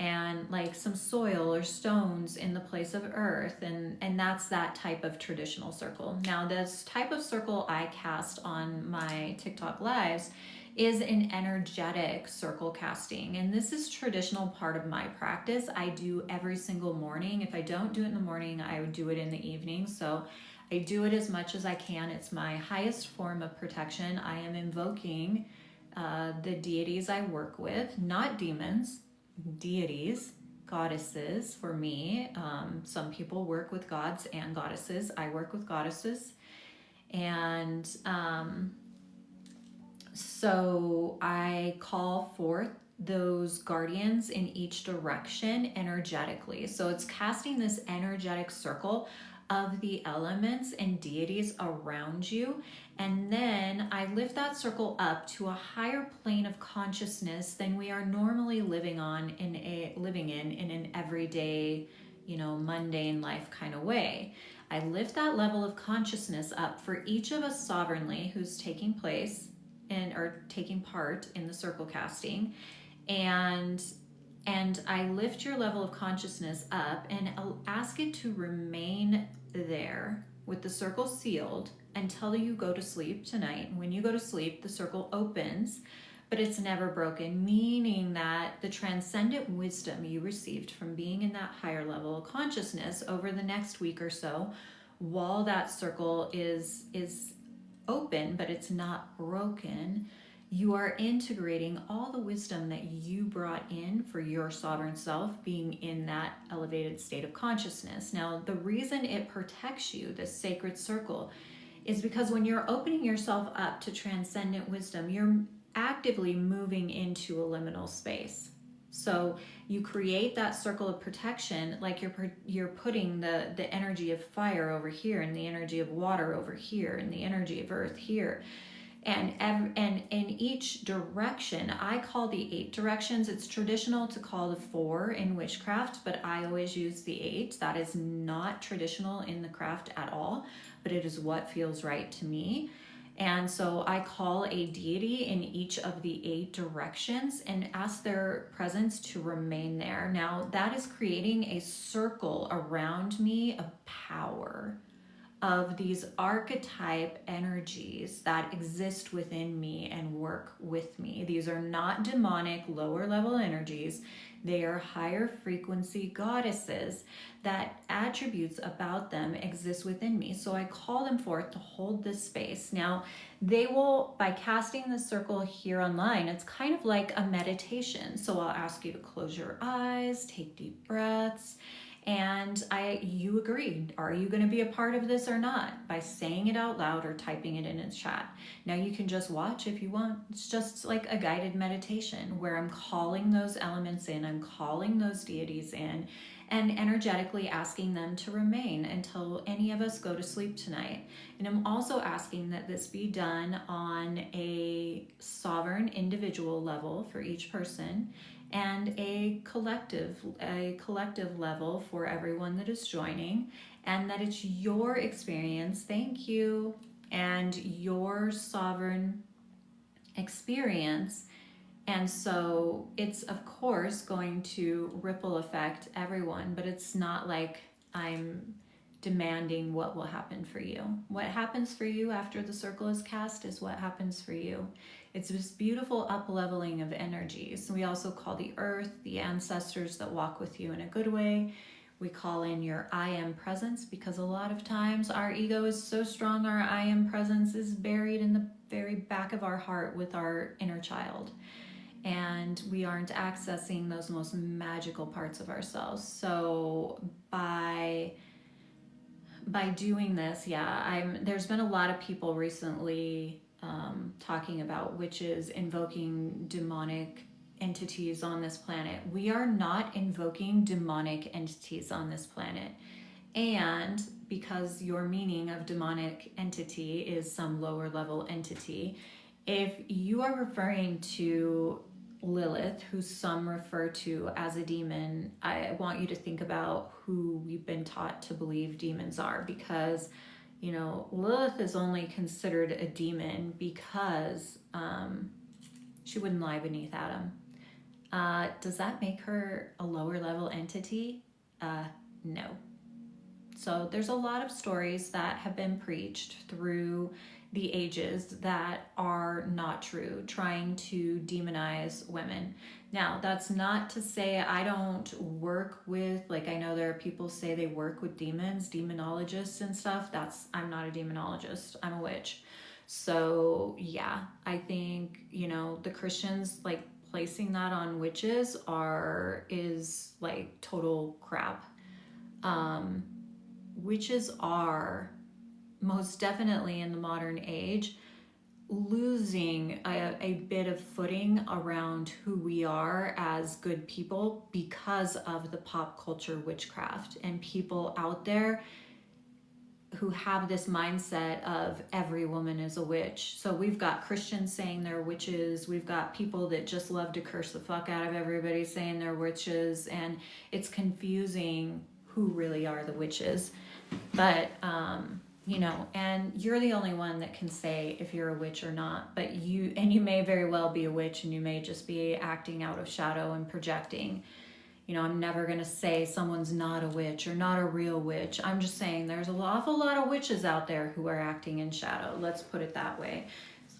and like some soil or stones in the place of earth, and that's that type of traditional circle. Now, this type of circle I cast on my TikTok lives is an energetic circle casting, and this is traditional part of my practice. I do every single morning. If I don't do it in the morning, I would do it in the evening. So I do it as much as I can. It's my highest form of protection. I am invoking the deities I work with, not demons, deities, goddesses for me. Some people work with gods and goddesses. I work with goddesses. And so I call forth those guardians in each direction energetically. So it's casting this energetic circle of the elements and deities around you, and then I lift that circle up to a higher plane of consciousness than we are normally living in an everyday, mundane life kind of way. I lift that level of consciousness up for each of us sovereignly who's taking part in the circle casting, and I lift your level of consciousness up and I'll ask it to remain there with the circle sealed until you go to sleep tonight. When you go to sleep, the circle opens, but it's never broken, meaning that the transcendent wisdom you received from being in that higher level of consciousness over the next week or so, while that circle is open, but it's not broken, you are integrating all the wisdom that you brought in for your sovereign self being in that elevated state of consciousness. Now, the reason it protects you, this sacred circle, is because when you're opening yourself up to transcendent wisdom, you're actively moving into a liminal space. So you create that circle of protection, like you're putting the energy of fire over here, and the energy of water over here, and the energy of earth here. And in each direction, I call the 8 directions. It's traditional to call the 4 in witchcraft, but I always use the 8. That is not traditional in the craft at all, but it is what feels right to me. And so I call a deity in each of the 8 directions and ask their presence to remain there. Now, that is creating a circle around me of power, of these archetype energies that exist within me and work with me. These are not demonic, lower level energies. They are higher frequency goddesses that attributes about them exist within me. So I call them forth to hold this space. Now, they will, by casting the circle here online, it's kind of like a meditation. So I'll ask you to close your eyes, take deep breaths, and you agreed. Are you going to be a part of this or not? By saying it out loud or typing it in a chat. Now you can just watch if you want. It's just like a guided meditation where I'm calling those elements in, I'm calling those deities in, and energetically asking them to remain until any of us go to sleep tonight. And I'm also asking that this be done on a sovereign individual level for each person, and a collective level for everyone that is joining, and that it's your experience, thank you, and your sovereign experience. And so it's of course going to ripple affect everyone, but it's not like I'm demanding what will happen for you. What happens for you after the circle is cast is what happens for you. It's this beautiful up-leveling of energies. We also call the earth, the ancestors that walk with you in a good way. We call in your I am presence, because a lot of times our ego is so strong, our I am presence is buried in the very back of our heart with our inner child. And we aren't accessing those most magical parts of ourselves. So by doing this, there's been a lot of people recently talking about witches invoking demonic entities on this planet. We are not invoking demonic entities on this planet. And because your meaning of demonic entity is some lower level entity, if you are referring to Lilith, who some refer to as a demon, I want you to think about who we've been taught to believe demons are, because Lilith is only considered a demon because she wouldn't lie beneath Adam. Does that make her a lower level entity? No. So there's a lot of stories that have been preached through the ages that are not true, trying to demonize women. Now, that's not to say I don't work with, I know there are people say they work with demons, demonologists and stuff. I'm not a demonologist, I'm a witch. So yeah, I think, the Christians, placing that on witches is total crap. Witches are most definitely in the modern age losing a bit of footing around who we are as good people because of the pop culture witchcraft and people out there who have this mindset of every woman is a witch. So we've got Christians saying they're witches. We've got people that just love to curse the fuck out of everybody saying they're witches. And it's confusing who really are the witches. But, and you're the only one that can say if you're a witch or not. But you may very well be a witch, and you may just be acting out of shadow and projecting. I'm never going to say someone's not a witch or not a real witch. I'm just saying there's an awful lot of witches out there who are acting in shadow. Let's put it that way,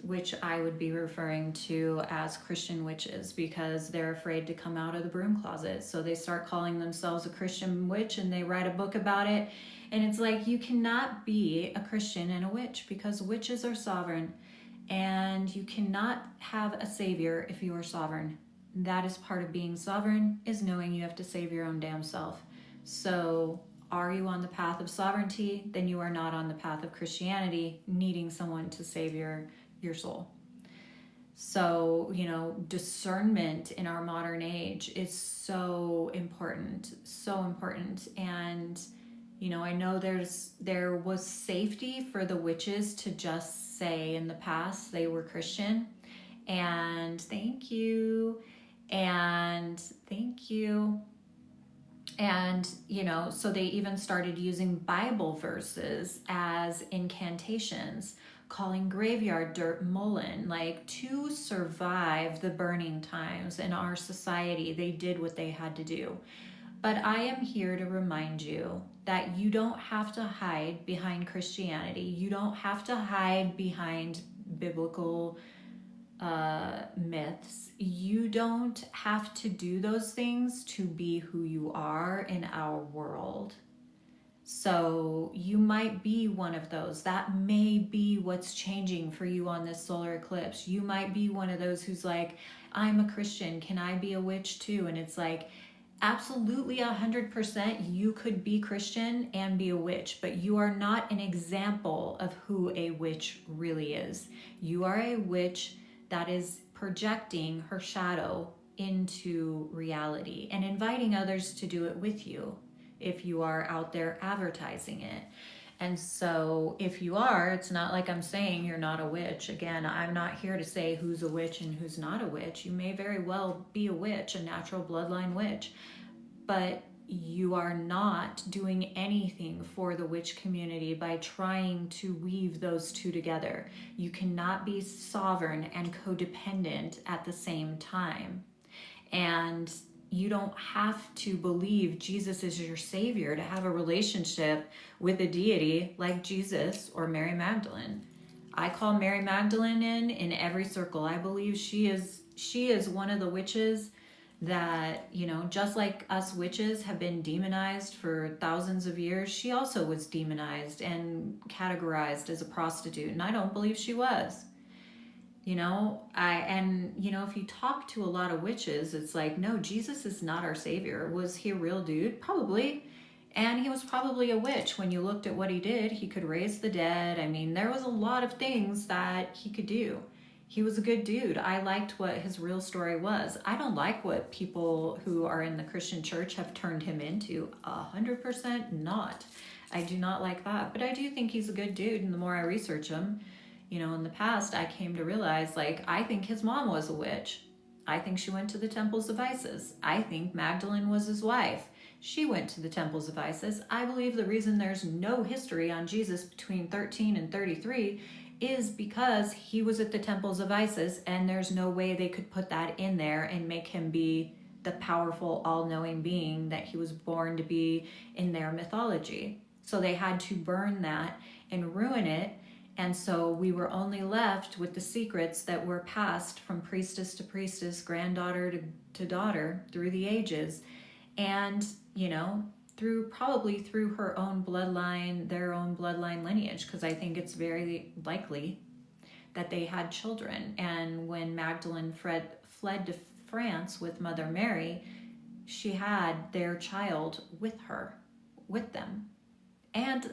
which I would be referring to as Christian witches, because they're afraid to come out of the broom closet. So they start calling themselves a Christian witch, and they write a book about it. And it's like, you cannot be a Christian and a witch, because witches are sovereign, and you cannot have a savior if you are sovereign. That is part of being sovereign, is knowing you have to save your own damn self. So are you on the path of sovereignty? Then you are not on the path of Christianity, needing someone to save your soul. So, discernment in our modern age is so important. And I know there was safety for the witches to just say in the past they were Christian. And thank you. And thank you. And, so they even started using Bible verses as incantations, calling graveyard dirt mullein. Like, to survive the burning times in our society, they did what they had to do. But I am here to remind you that you don't have to hide behind Christianity. You don't have to hide behind biblical myths. You don't have to do those things to be who you are in our world. So you might be one of those. That may be what's changing for you on this solar eclipse. You might be one of those who's like, I'm a Christian. Can I be a witch too? And it's like, absolutely 100% you could be Christian and be a witch, but you are not an example of who a witch really is. You are a witch that is projecting her shadow into reality and inviting others to do it with you if you are out there advertising it. And so if you are, it's not like I'm saying you're not a witch. Again, I'm not here to say who's a witch and who's not a witch. You may very well be a witch, a natural bloodline witch, but you are not doing anything for the witch community by trying to weave those two together. You cannot be sovereign and codependent at the same time. And you don't have to believe Jesus is your savior to have a relationship with a deity like Jesus or Mary Magdalene. I call Mary Magdalene in every circle. I believe she is one of the witches that, just like us witches have been demonized for thousands of years, she also was demonized and categorized as a prostitute, and I don't believe she was. If you talk to a lot of witches, it's like, no, Jesus is not our savior. Was he a real dude? Probably. And he was probably a witch. When you looked at what he did, he could raise the dead. I mean, there was a lot of things that he could do. He was a good dude. I liked what his real story was. I don't like what people who are in the Christian church have turned him into. 100% not. I do not like that. But I do think he's a good dude, and the more I research him, in the past, I came to realize, I think his mom was a witch. I think she went to the temples of Isis. I think Magdalene was his wife. She went to the temples of Isis. I believe the reason there's no history on Jesus between 13 and 33 is because he was at the temples of Isis, and there's no way they could put that in there and make him be the powerful, all-knowing being that he was born to be in their mythology. So they had to burn that and ruin it. And so we were only left with the secrets that were passed from priestess to priestess, granddaughter to daughter through the ages. And, probably through her own bloodline, their own bloodline lineage, because I think it's very likely that they had children. And when Magdalene fled to France with Mother Mary, she had their child with them. And,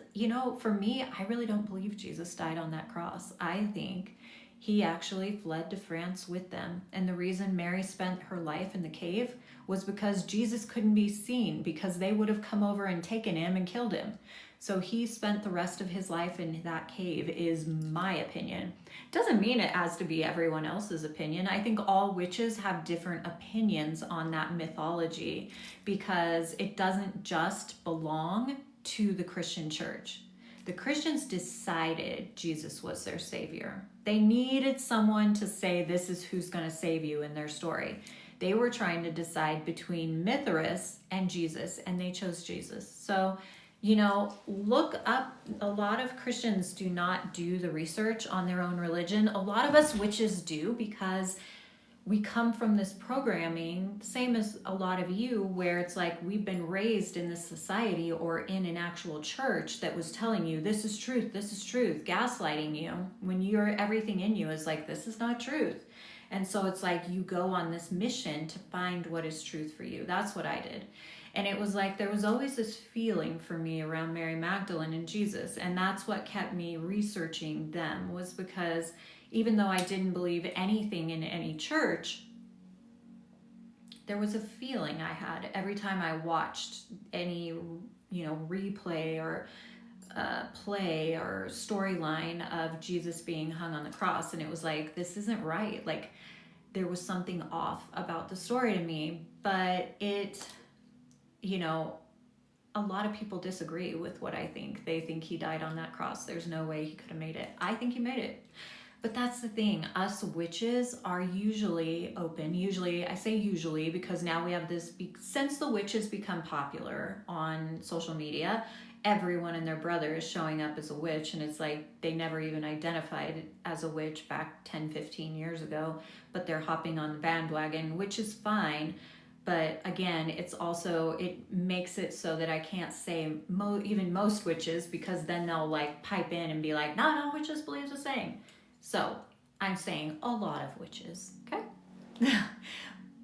for me, I really don't believe Jesus died on that cross. I think he actually fled to France with them. And the reason Mary spent her life in the cave was because Jesus couldn't be seen, because they would have come over and taken him and killed him. So he spent the rest of his life in that cave, is my opinion. Doesn't mean it has to be everyone else's opinion. I think all witches have different opinions on that mythology, because it doesn't just belong to the Christian church. The Christians decided Jesus was their savior. They needed someone to say, this is who's going to save you in their story. They were trying to decide between Mithras and Jesus, and they chose Jesus. So, look up. A lot of Christians do not do the research on their own religion. A lot of us witches do, because we come from this programming, same as a lot of you, where it's like we've been raised in this society or in an actual church that was telling you this is truth, gaslighting you, when everything in you is like, this is not truth. And so it's like you go on this mission to find what is truth for you. That's what I did. And it was like there was always this feeling for me around Mary Magdalene and Jesus, and that's what kept me researching them, was because even though I didn't believe anything in any church, there was a feeling I had every time I watched any replay or play or storyline of Jesus being hung on the cross. And it was like, this isn't right. Like, there was something off about the story to me. But it, a lot of people disagree with what I think. They think he died on that cross. There's no way he could have made it. I think he made it. But that's the thing. Us witches are usually open. Usually, I say usually because now we have this, since the witches become popular on social media, everyone and their brother is showing up as a witch. And it's like they never even identified as a witch back 10, 15 years ago, but they're hopping on the bandwagon, which is fine. But again, it's also, it makes it so that I can't say even most witches, because then they'll like pipe in and be like, not all witches believe the same. So I'm saying a lot of witches, okay,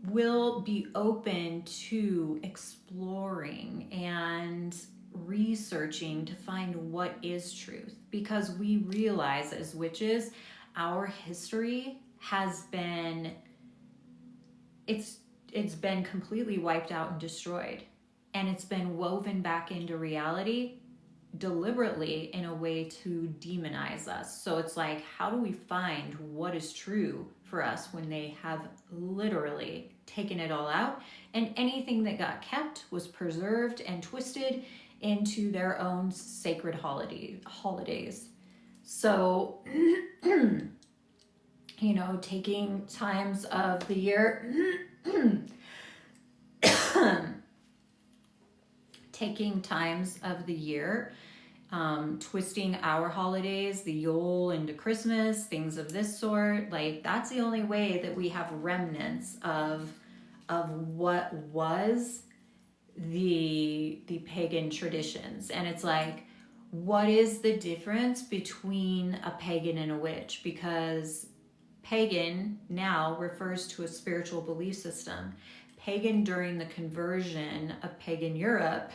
will be open to exploring and researching to find what is truth, because we realize as witches, our history has been, it's been completely wiped out and destroyed, and it's been woven back into reality deliberately in a way to demonize us. So it's like, how do we find what is true for us when they have literally taken it all out, and anything that got kept was preserved and twisted into their own sacred holidays. So taking times of the year taking times of the year, twisting our holidays, the Yule into Christmas, things of this sort. Like, that's the only way that we have remnants of what was the pagan traditions. And it's like, what is the difference between a pagan and a witch? Because pagan now refers to a spiritual belief system. Pagan during the conversion of pagan Europe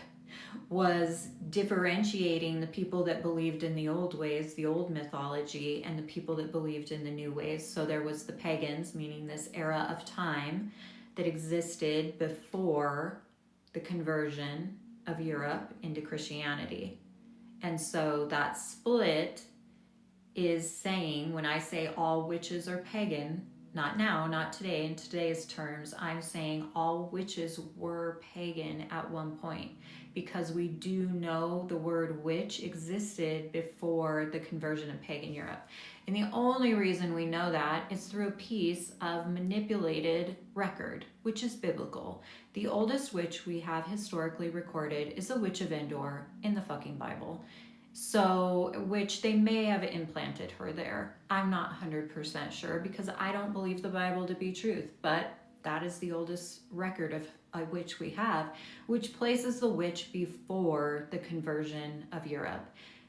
was differentiating the people that believed in the old ways, the old mythology, and the people that believed in the new ways. So there was the pagans, meaning this era of time that existed before the conversion of Europe into Christianity. And so that split is saying, when I say all witches are pagan, not now, not today, in today's terms, I'm saying all witches were pagan at one point, because we do know the word witch existed before the conversion of pagan Europe. And the only reason we know that is through a piece of manipulated record, which is biblical. The oldest witch we have historically recorded is the Witch of Endor in the fucking Bible. So, which they may have implanted her there. I'm not 100% sure, because I don't believe the Bible to be truth, but that is the oldest record of a witch we have, which places the witch before the conversion of Europe,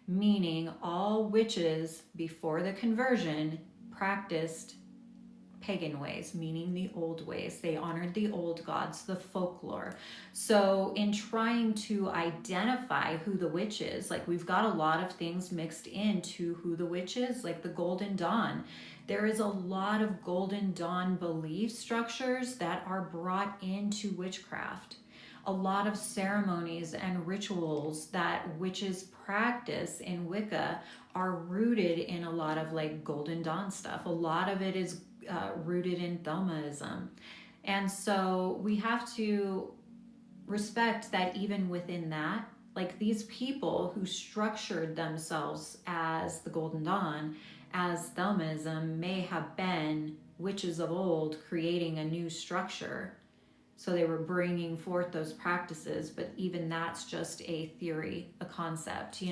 meaning all witches before the conversion practiced pagan ways, meaning the old ways. They honored the old gods, the folklore. So in trying to identify who the witch is, like, we've got a lot of things mixed into who the witch is, like the Golden Dawn. There is a lot of Golden Dawn belief structures that are brought into witchcraft. A lot of ceremonies and rituals that witches practice in Wicca are rooted in a lot of like Golden Dawn stuff. A lot of it is rooted in Thomism. And so we have to respect that even within that, like, these people who structured themselves as the Golden Dawn, as Thomism, may have been witches of old creating a new structure. So they were bringing forth those practices, but even that's just a theory, a concept,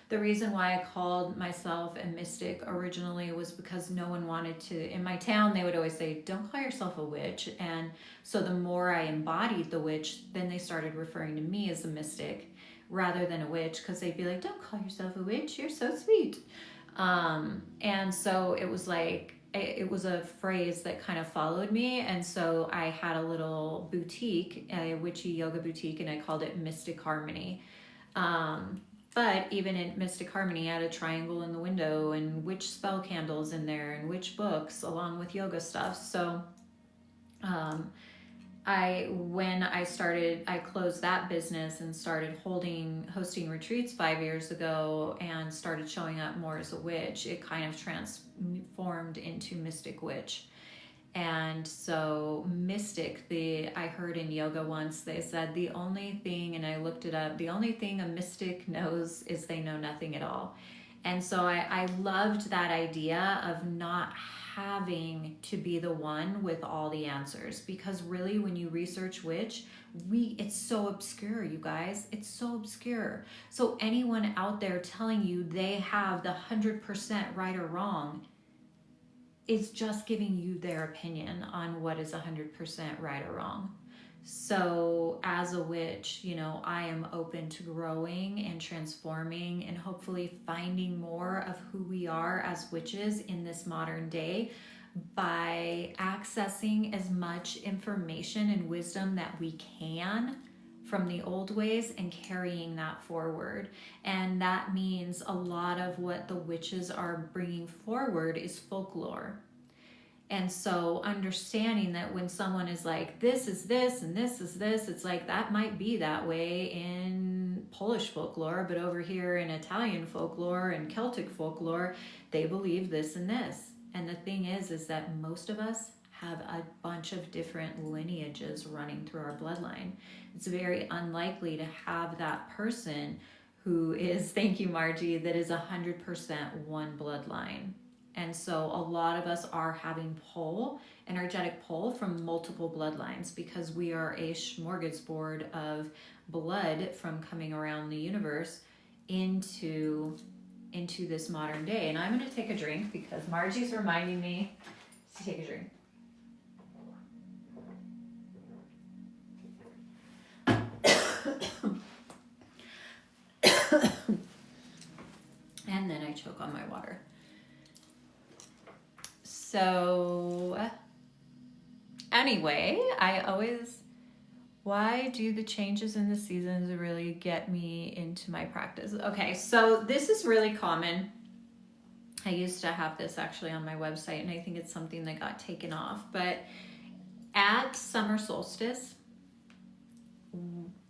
The reason why I called myself a mystic originally was because no one wanted to, in my town, they would always say, don't call yourself a witch. And so the more I embodied the witch, then they started referring to me as a mystic rather than a witch, because they'd be like, don't call yourself a witch, you're so sweet. And so it was like, it was a phrase that kind of followed me. And so I had a little boutique, a witchy yoga boutique, and I called it Mystic Harmony. But even in Mystic Harmony, I had a triangle in the window and witch spell candles in there and witch books along with yoga stuff. So when I closed that business and started hosting retreats 5 years ago and started showing up more as a witch, it kind of transformed into mystic witch. And so mystic, I heard in yoga once, they said the only thing, and I looked it up, the only thing a mystic knows is they know nothing at all. And so I loved that idea of not having to be the one with all the answers, because really when you research witch, it's so obscure, you guys. It's so obscure. So anyone out there telling you they have the 100% right or wrong is just giving you their opinion on what is 100% right or wrong. So as a witch, I am open to growing and transforming and hopefully finding more of who we are as witches in this modern day by accessing as much information and wisdom that we can from the old ways and carrying that forward. And that means a lot of what the witches are bringing forward is folklore. And so understanding that when someone is like, this is this and this is this, it's like that might be that way in Polish folklore, but over here in Italian folklore and Celtic folklore, they believe this and this. And the thing is that most of us have a bunch of different lineages running through our bloodline. It's very unlikely to have that person who is, thank you, Margie, that is 100% one bloodline. And so a lot of us are having energetic pull from multiple bloodlines, because we are a smorgasbord of blood from coming around the universe into this modern day. And I'm going to take a drink because Margie's reminding me to take a drink. And then I choke on my water. So anyway, why do the changes in the seasons really get me into my practice? Okay, so this is really common. I used to have this actually on my website, and I think it's something that got taken off. But at summer solstice,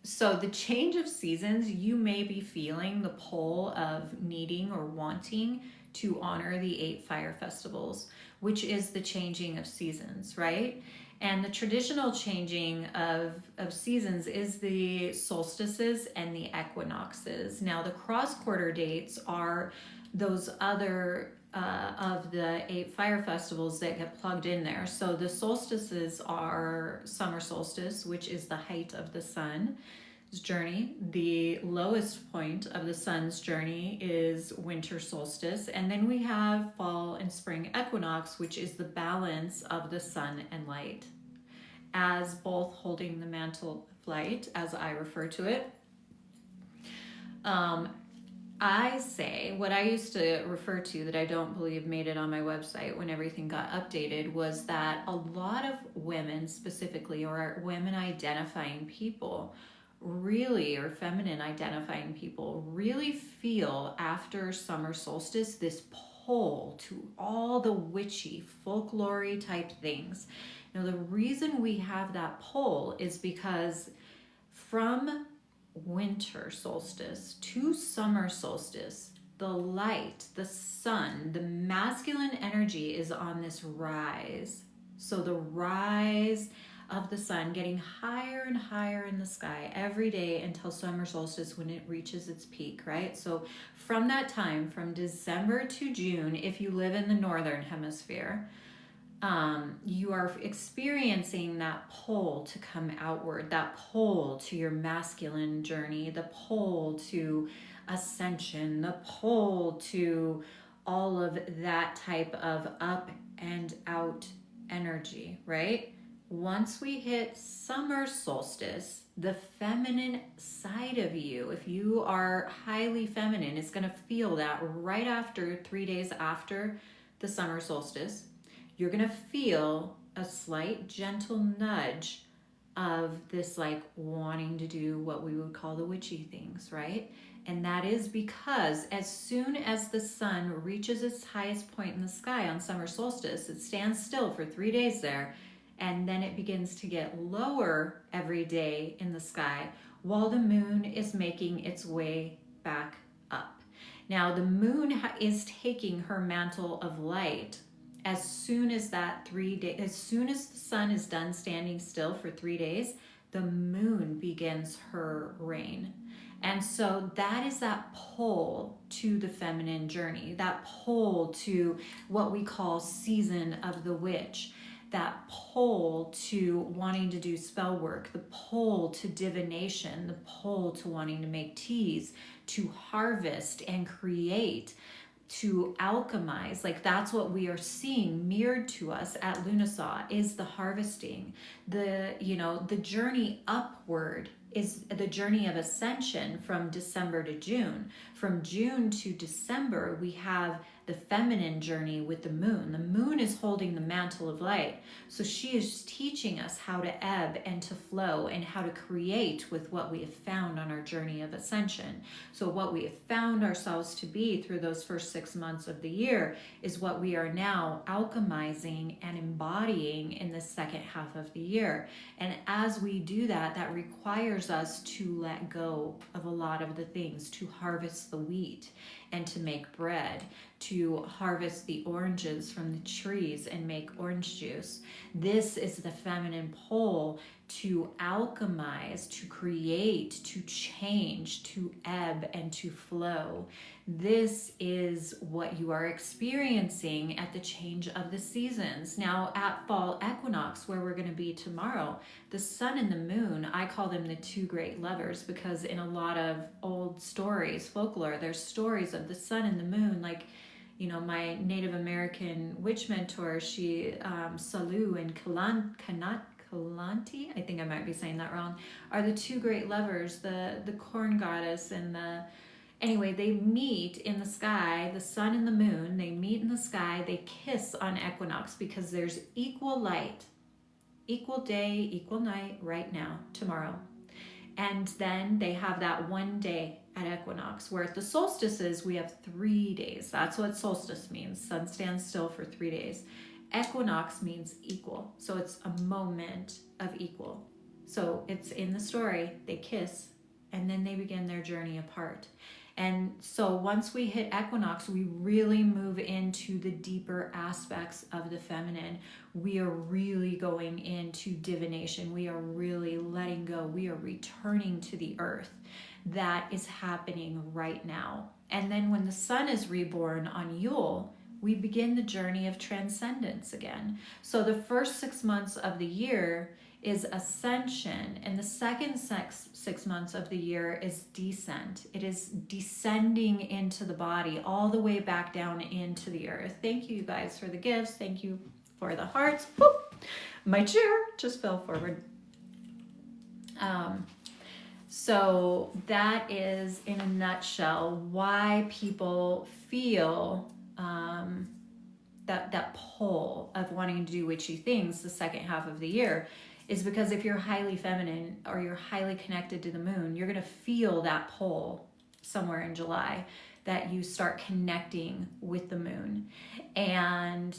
so the change of seasons, you may be feeling the pull of needing or wanting to honor the 8 fire festivals, which is the changing of seasons, right? And the traditional changing of seasons is the solstices and the equinoxes. Now, the cross-quarter dates are those other of the 8 fire festivals that get plugged in there. So the solstices are summer solstice, which is the height of the sun's journey. The lowest point of the sun's journey is winter solstice. And then we have fall and spring equinox, which is the balance of the sun and light, as both holding the mantle of light, as I refer to it. I say what I used to refer to that I don't believe made it on my website when everything got updated was that a lot of women specifically, or women identifying people, really, or feminine identifying people, really feel after summer solstice this pull to all the witchy, folklore type things. Now, the reason we have that pull is because from winter solstice to summer solstice, the light, the sun, the masculine energy is on this rise. So the rise of the sun getting higher and higher in the sky every day until summer solstice when it reaches its peak, right? So from that time, from December to June, if you live in the northern hemisphere, you are experiencing that pull to come outward, that pull to your masculine journey, the pull to ascension, the pull to all of that type of up and out energy, right? Once we hit summer solstice, the feminine side of you, if you are highly feminine, is going to feel that right after 3 days after the summer solstice. You're going to feel a slight gentle nudge of this like wanting to do what we would call the witchy things, right? And that is because as soon as the sun reaches its highest point in the sky on summer solstice, it stands still for 3 days there, and then it begins to get lower every day in the sky while the moon is making its way back up. Now, the moon is taking her mantle of light as soon as as soon as the sun is done standing still for 3 days, the moon begins her reign. And so that is that pull to the feminine journey, that pull to what we call season of the witch, that pull to wanting to do spell work, the pull to divination, the pull to wanting to make teas, to harvest and create, to alchemize. Like, that's what we are seeing mirrored to us at Lunasaw, is the harvesting. The journey upward is the journey of ascension from December to June. From June to December, we have the feminine journey with the moon. The moon is holding the mantle of light. So she is teaching us how to ebb and to flow and how to create with what we have found on our journey of ascension. So what we have found ourselves to be through those first 6 months of the year is what we are now alchemizing and embodying in the second half of the year. And as we do that, that requires us to let go of a lot of the things, to harvest the wheat and to make bread, to harvest the oranges from the trees and make orange juice. This is the feminine pull to alchemize, to create, to change, to ebb and to flow. This is what you are experiencing at the change of the seasons. Now, at fall equinox, where we're going to be tomorrow, the sun and the moon, I call them the two great lovers, because in a lot of old stories, folklore, there's stories of the sun and the moon. Like, my Native American witch mentor, she, Salu and Kalanti, I think I might be saying that wrong, are the two great lovers, the corn goddess and anyway, they meet in the sky, the sun and the moon, they meet in the sky, they kiss on equinox, because there's equal light, equal day, equal night right now, tomorrow. And then they have that one day at equinox, where at the solstices, we have 3 days. That's what solstice means. Sun stands still for 3 days. Equinox means equal. So it's a moment of equal. So it's in the story, they kiss, and then they begin their journey apart. And so once we hit equinox, we really move into the deeper aspects of the feminine. We are really going into divination. We are really letting go. We are returning to the earth. That is happening right now. And then when the sun is reborn on Yule, we begin the journey of transcendence again. So the first 6 months of the year is ascension, and the second 6 months of the year is descent. It is descending into the body, all the way back down into the earth. Thank you guys for the gifts. Thank you for the hearts. Whoop! My chair just fell forward. So that is, in a nutshell, why people feel that pull of wanting to do witchy things the second half of the year, is because if you're highly feminine or you're highly connected to the moon, you're going to feel that pull somewhere in July, that you start connecting with the moon. And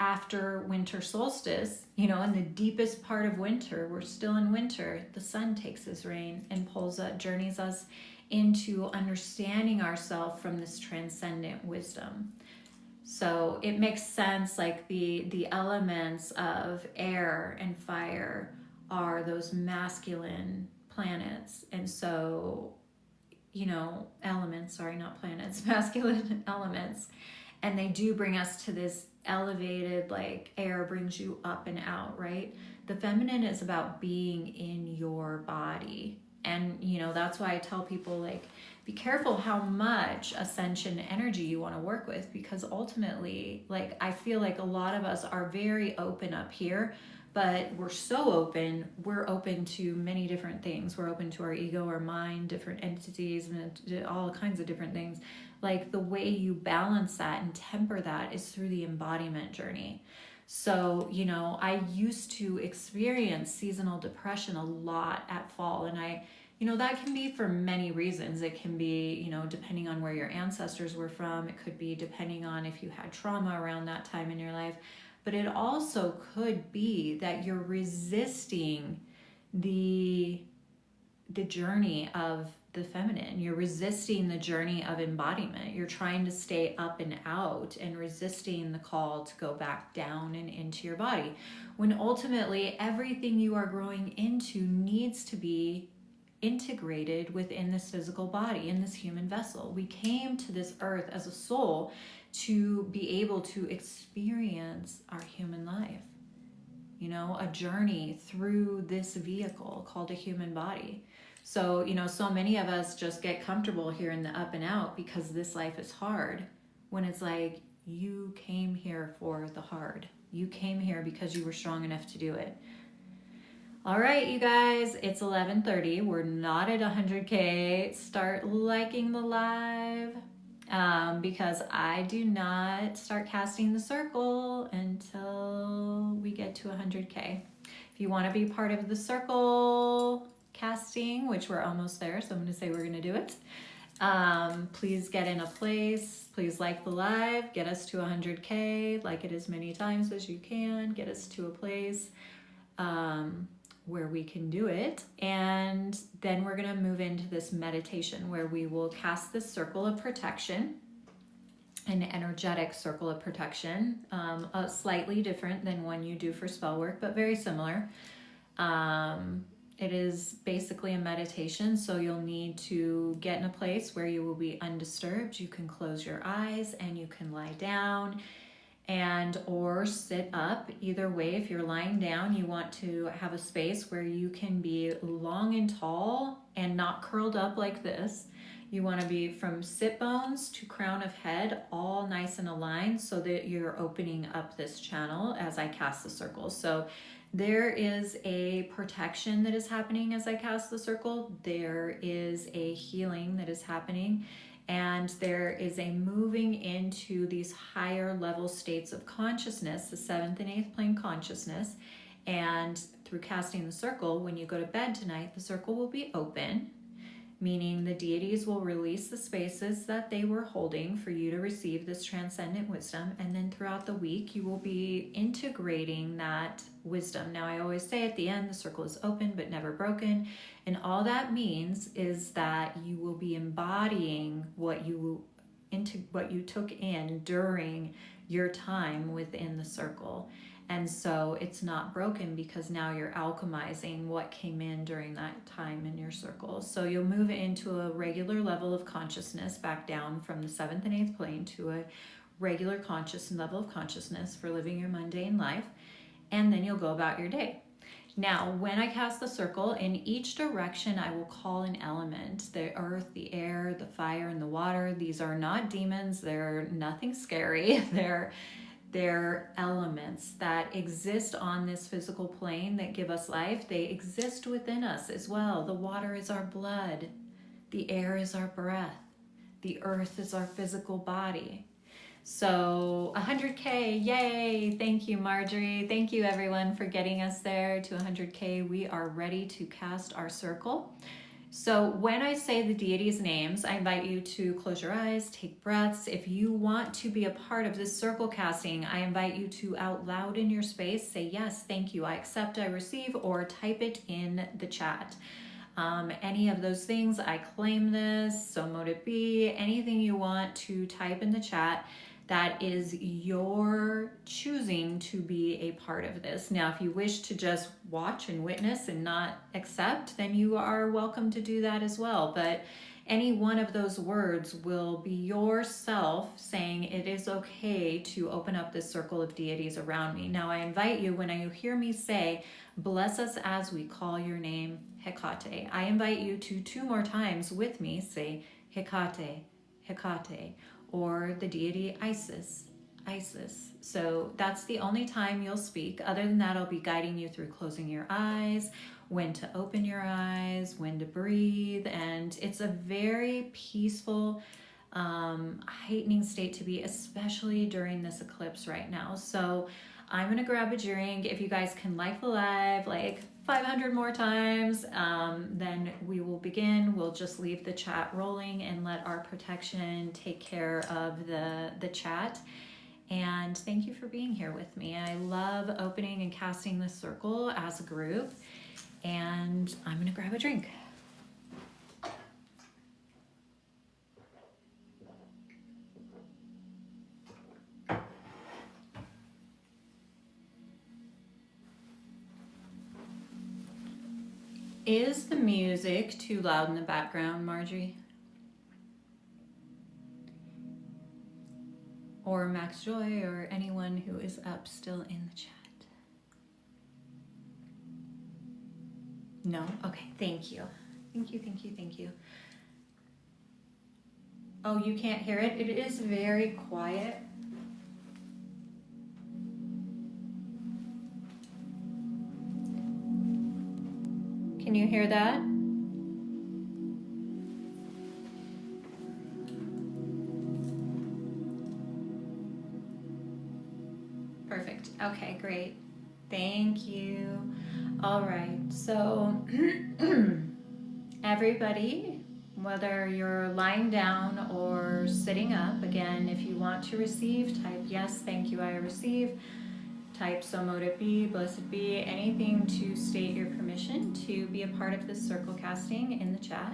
after winter solstice, in the deepest part of winter, we're still in winter, the sun takes his reign and journeys us into understanding ourselves from this transcendent wisdom. So it makes sense, like the elements of air and fire are those masculine planets. And so, elements, sorry, not planets, masculine elements. And they do bring us to this elevated, like air brings you up and out, right? The feminine is about being in your body. And, that's why I tell people, like, be careful how much ascension energy you want to work with, because ultimately, like, I feel like a lot of us are very open up here, but we're so open, we're open to many different things. We're open to our ego, our mind, different entities, and all kinds of different things. Like, the way you balance that and temper that is through the embodiment journey. So, I used to experience seasonal depression a lot at fall, and that can be for many reasons. It can be, depending on where your ancestors were from. It could be depending on if you had trauma around that time in your life. but it also could be that you're resisting the journey of the feminine. You're resisting the journey of embodiment. You're trying to stay up and out and resisting the call to go back down and into your body, when ultimately everything you are growing into needs to be integrated within this physical body, in this human vessel. We came to this earth as a soul to be able to experience our human life, you know, a journey through this vehicle called a human body. So, you know, so many of us just get comfortable here in the up and out because this life is hard, when it's like, you came here for the hard. You came here because you were strong enough to do it. All right, you guys, it's 11:30. We're not at 100K. Start liking the live, because I do not start casting the circle until we get to 100K. If you want to be part of the circle casting, which we're almost there, so I'm going to say we're going to do it. Please get in a place. Please like the live. Get us to 100K. Like it as many times as you can. Get us to a place where we can do it. And then we're going to move into this meditation where we will cast this circle of protection, an energetic circle of protection, slightly different than one you do for spell work, but very similar. It is basically a meditation, so you'll need to get in a place where you will be undisturbed. You can close your eyes and you can lie down and or sit up. Either way, if you're lying down, you want to have a space where you can be long and tall and not curled up like this. You want to be from sit bones to crown of head, all nice and aligned, so that you're opening up this channel as I cast the circle. So there is a protection that is happening as I cast the circle. There is a healing that is happening. And there is a moving into these higher level states of consciousness, the 7th and 8th plane consciousness. And through casting the circle, when you go to bed tonight, the circle will be open, meaning the deities will release the spaces that they were holding for you to receive this transcendent wisdom. And then throughout the week, you will be integrating that wisdom. Now, I always say at the end, the circle is open but never broken. And all that means is that you will be embodying what you took in during your time within the circle. And so it's not broken because now you're alchemizing what came in during that time in your circle. So you'll move into a regular level of consciousness, back down from the 7th and 8th plane to a regular conscious level of consciousness for living your mundane life. And then you'll go about your day. Now, when I cast the circle, in each direction, I will call an element: the earth, the air, the fire, and the water. These are not demons. They're nothing scary. They're elements that exist on this physical plane that give us life. They exist within us as well. The water is our blood. The air is our breath. The earth is our physical body. So 100K, yay! Thank you, Marjorie. Thank you, everyone, for getting us there to 100K. We are ready to cast our circle. So when I say the deities' names, I invite you to close your eyes, take breaths. If you want to be a part of this circle casting, I invite you to out loud in your space say, yes, thank you, I accept, I receive, or type it in the chat. Any of those things, I claim this, so mote it be. Anything you want to type in the chat, that is your choosing to be a part of this. Now, if you wish to just watch and witness and not accept, then you are welcome to do that as well. But any one of those words will be yourself saying it is okay to open up this circle of deities around me. Now, I invite you, when you hear me say, bless us as we call your name, Hecate, I invite you to 2 more times with me say, Hecate, Hecate, or the deity Isis, Isis. So that's the only time you'll speak. Other than that, I'll be guiding you through closing your eyes, when to open your eyes, when to breathe. And it's a very peaceful, heightening state to be, especially during this eclipse right now. So I'm gonna grab a drink. If you guys can like the live, like 500 more times, then we will begin. We'll just leave the chat rolling and let our protection take care of the chat. And thank you for being here with me. I love opening and casting this circle as a group. And I'm going to grab a drink. Is the music too loud in the background, Marjorie? Or Max Joy, or anyone who is up still in the chat? No? Okay, thank you. Thank you, thank you, thank you. Oh, you can't hear it? It is very quiet. Can you hear that? Perfect. Okay, great. Thank you. All right, so everybody, whether you're lying down or sitting up, again, if you want to receive, type yes, thank you, I receive. Type so mote it be, blessed be, anything to state your permission to be a part of this circle casting in the chat.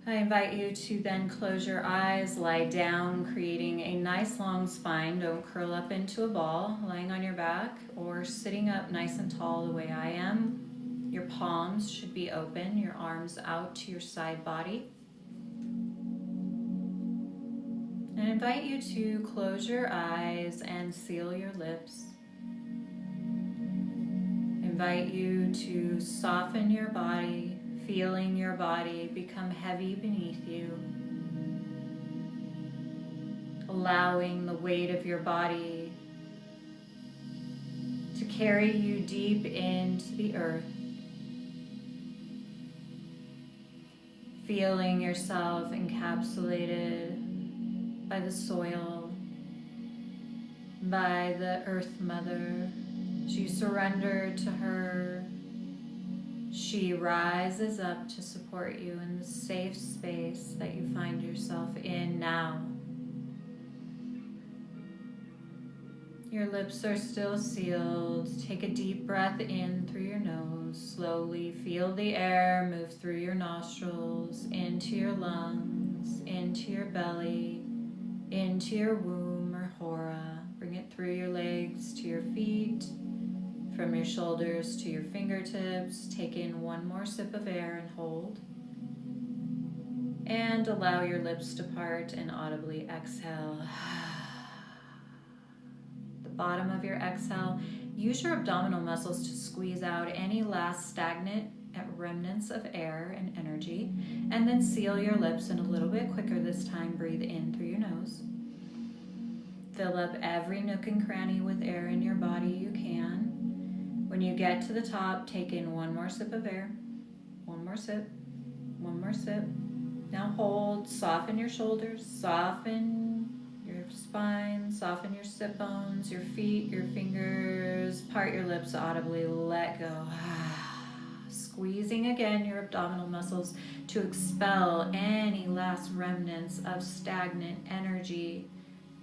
I invite you to then close your eyes, lie down, creating a nice long spine. Don't curl up into a ball, lying on your back or sitting up nice and tall the way I am. Your palms should be open, your arms out to your side body. And I invite you to close your eyes and seal your lips. I invite you to soften your body, feeling your body become heavy beneath you. Allowing the weight of your body to carry you deep into the earth. Feeling yourself encapsulated by the soil, by the Earth Mother. As you surrender to her, she rises up to support you in the safe space that you find yourself in now. Your lips are still sealed. Take a deep breath in through your nose. Slowly feel the air move through your nostrils, into your lungs, into your belly, into your womb or hora. Bring it through your legs to your feet, from your shoulders to your fingertips. Take in one more sip of air and hold. And allow your lips to part and audibly exhale. The bottom of your exhale, use your abdominal muscles to squeeze out any last stagnant remnants of air and energy, and then seal your lips, and a little bit quicker this time, breathe in through your nose. Fill up every nook and cranny with air in your body you can. When you get to the top, take in one more sip of air. One more sip. One more sip. Now hold. Soften your shoulders. Soften your spine. Soften your sit bones, your feet, your fingers. Part your lips audibly. Let go. Squeezing again your abdominal muscles to expel any last remnants of stagnant energy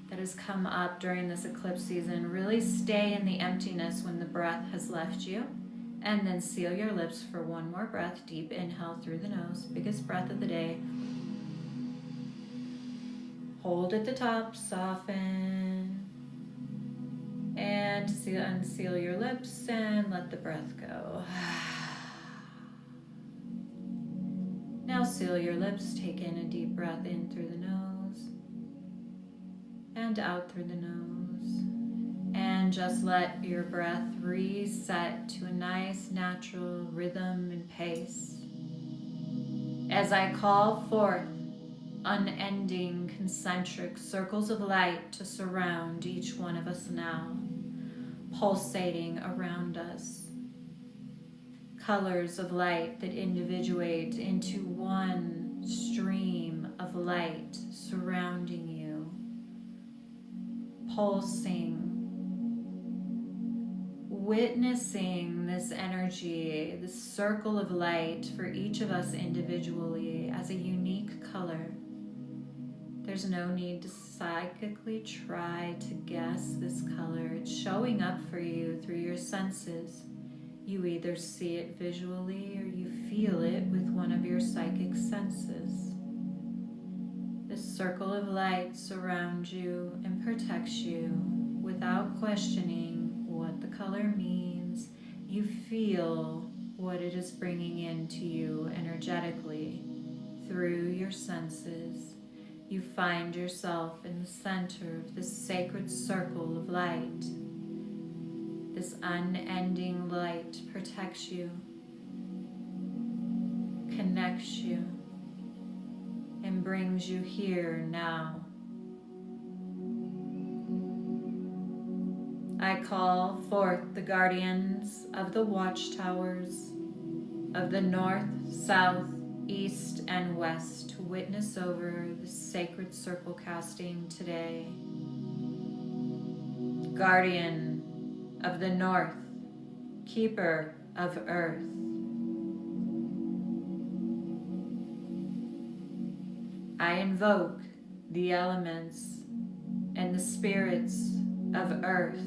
that has come up during this eclipse season. Really stay in the emptiness when the breath has left you. And then seal your lips for one more breath. Deep inhale through the nose. Biggest breath of the day. Hold at the top. Soften. And unseal your lips and let the breath go. Now seal your lips. Take in a deep breath in through the nose. And out through the nose. And just let your breath reset to a nice natural rhythm and pace. As I call forth unending concentric circles of light to surround each one of us now, pulsating around us. Colors of light that individuate into one stream of light surrounding you, pulsing, witnessing this energy, this circle of light for each of us individually as a unique color. There's no need to psychically try to guess this color. It's showing up for you through your senses. You either see it visually or you feel it with one of your psychic senses. This circle of light surrounds you and protects you without questioning what the color means. You feel what it is bringing into you energetically through your senses. You find yourself in the center of this sacred circle of light. This unending light protects you, connects you, and brings you here now. I call forth the guardians of the watchtowers of the north, south, east, and west to witness over the sacred circle casting today. Guardian of the north, keeper of earth. I invoke the elements and the spirits of earth.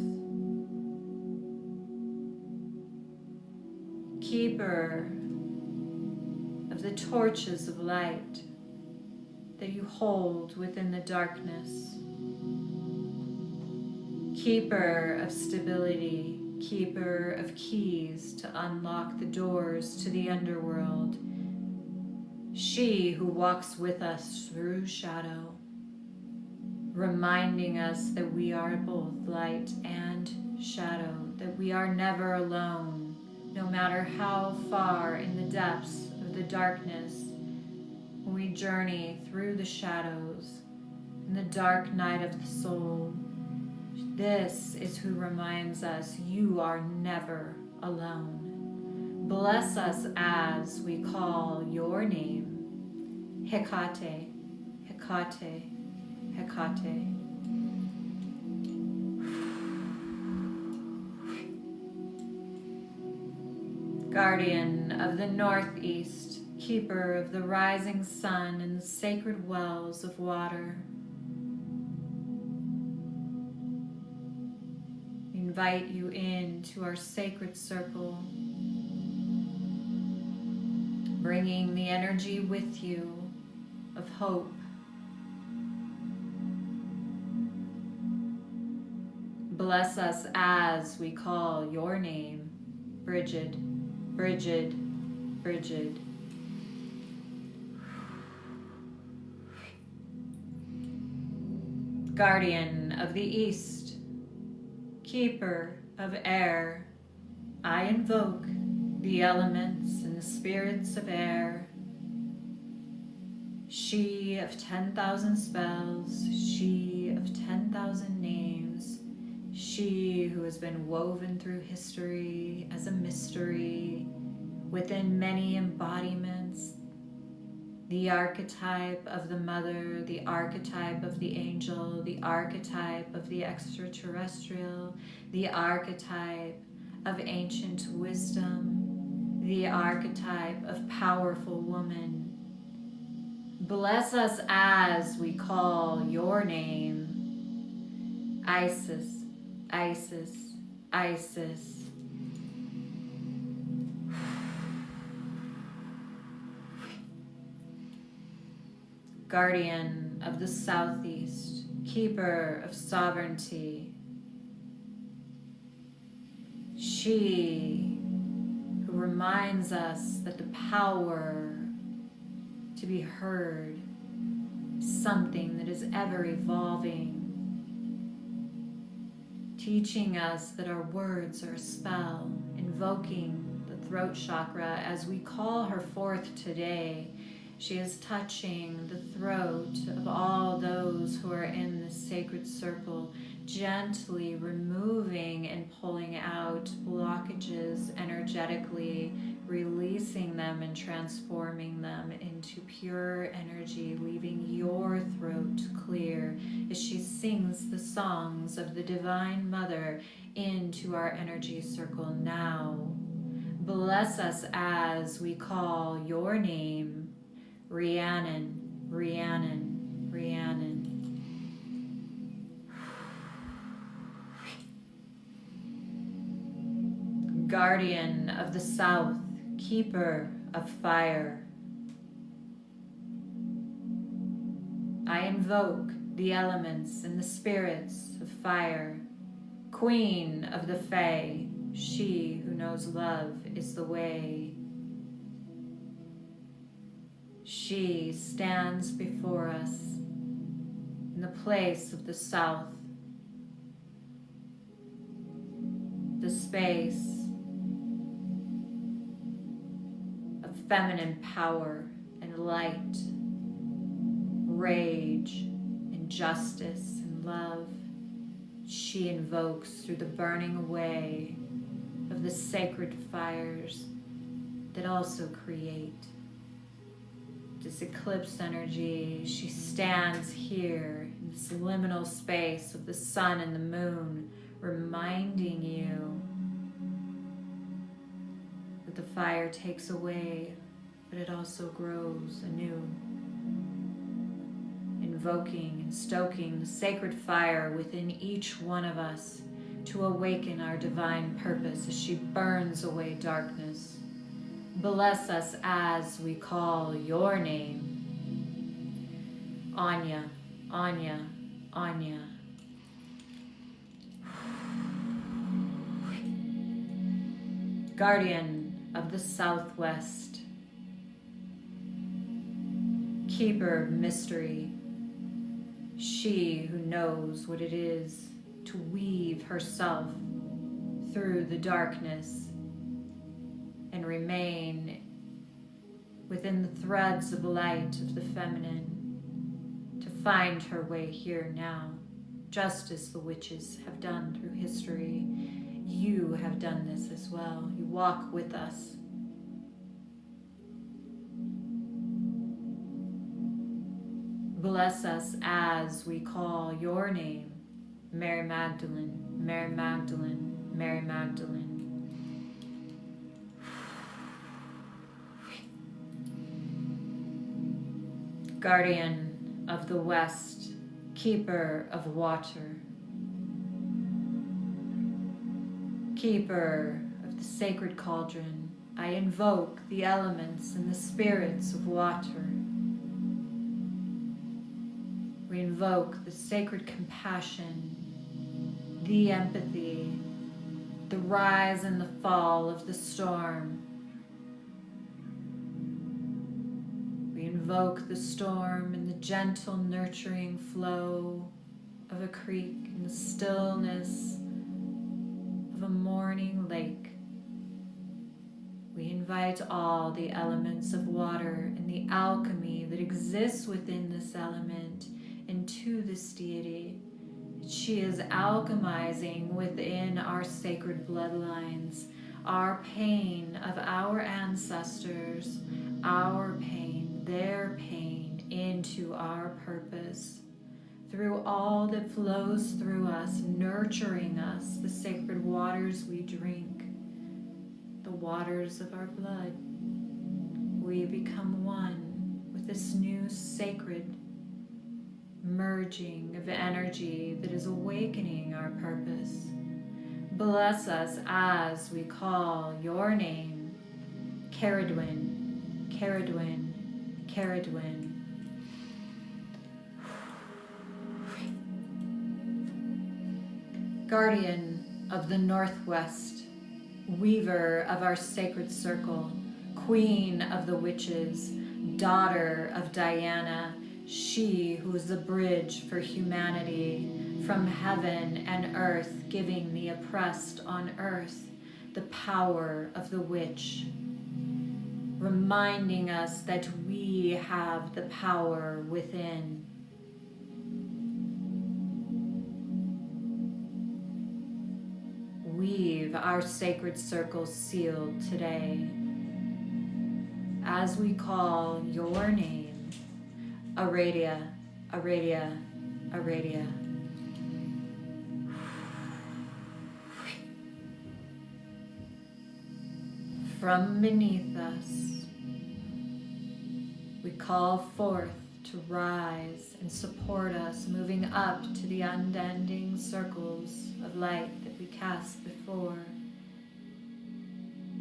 Keeper of the torches of light that you hold within the darkness. Keeper of stability, keeper of keys to unlock the doors to the underworld. She who walks with us through shadow, reminding us that we are both light and shadow, that we are never alone, no matter how far in the depths of the darkness, when we journey through the shadows, in the dark night of the soul. This is who reminds us you are never alone. Bless us as we call your name. Hecate, Hecate, Hecate. Guardian of the northeast, keeper of the rising sun and the sacred wells of water. Invite you into our sacred circle, bringing the energy with you of hope. Bless us as we call your name, Bridget, Bridget, Bridget. Guardian of the east, keeper of air, I invoke the elements and the spirits of air. She of 10,000 spells, she of 10,000 names, she who has been woven through history as a mystery within many embodiments. The archetype of the mother, the archetype of the angel, the archetype of the extraterrestrial, the archetype of ancient wisdom, the archetype of powerful woman. Bless us as we call your name, Isis, Isis, Isis. Guardian of the southeast, keeper of sovereignty. She who reminds us that the power to be heard is something that is ever evolving, teaching us that our words are a spell, invoking the throat chakra as we call her forth today. She is touching the throat of all those who are in this sacred circle, gently removing and pulling out blockages energetically, releasing them and transforming them into pure energy, leaving your throat clear as she sings the songs of the Divine Mother into our energy circle now. Bless us as we call your name, Rhiannon, Rhiannon, Rhiannon. Guardian of the South, keeper of fire, I invoke the elements and the spirits of fire. Queen of the Fae, she who knows love is the way. She stands before us in the place of the South, the space of feminine power and light, rage and justice and love. She invokes through the burning away of the sacred fires that also create this eclipse energy. She stands here in this liminal space of the sun and the moon, reminding you that the fire takes away, but it also grows anew. Invoking and stoking the sacred fire within each one of us to awaken our divine purpose as she burns away darkness. Bless us as we call your name. Anya, Anya, Anya. Guardian of the Southwest, keeper of mystery, she who knows what it is to weave herself through the darkness and remain within the threads of light of the feminine, to find her way here now, just as the witches have done through history. You have done this as well. You walk with us. Bless us as we call your name, Mary Magdalene, Mary Magdalene, Mary Magdalene. Guardian of the West, keeper of water, keeper of the sacred cauldron, I invoke the elements and the spirits of water. We invoke the sacred compassion, the empathy, the rise and the fall of the storm. We invoke the storm and the gentle nurturing flow of a creek and the stillness of a morning lake. We invite all the elements of water and the alchemy that exists within this element into this deity. She is alchemizing within our sacred bloodlines, our pain of our ancestors, our pain, their pain, into our purpose. Through all that flows through us, nurturing us, the sacred waters we drink, the waters of our blood, we become one with this new sacred merging of energy that is awakening our purpose. Bless us as we call your name, Caradwin, Caradwin, Caradwin. Guardian of the Northwest, weaver of our sacred circle, queen of the witches, daughter of Diana, she who is the bridge for humanity from heaven and earth, giving the oppressed on earth the power of the witch, reminding us that we have the power within. Weave our sacred circle sealed today as we call your name, Aradia, Aradia, Aradia. From beneath us, we call forth to rise and support us, moving up to the unending circles of light that we cast before.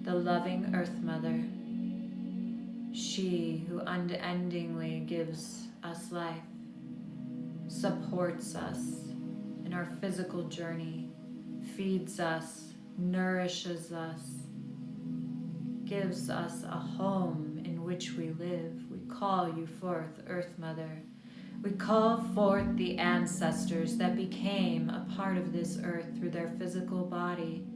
the loving Earth Mother, she who unendingly gives us life, supports us in our physical journey, feeds us, nourishes us, gives us a home in which we live. We call you forth, Earth Mother. We call forth the ancestors that became a part of this earth through their physical body.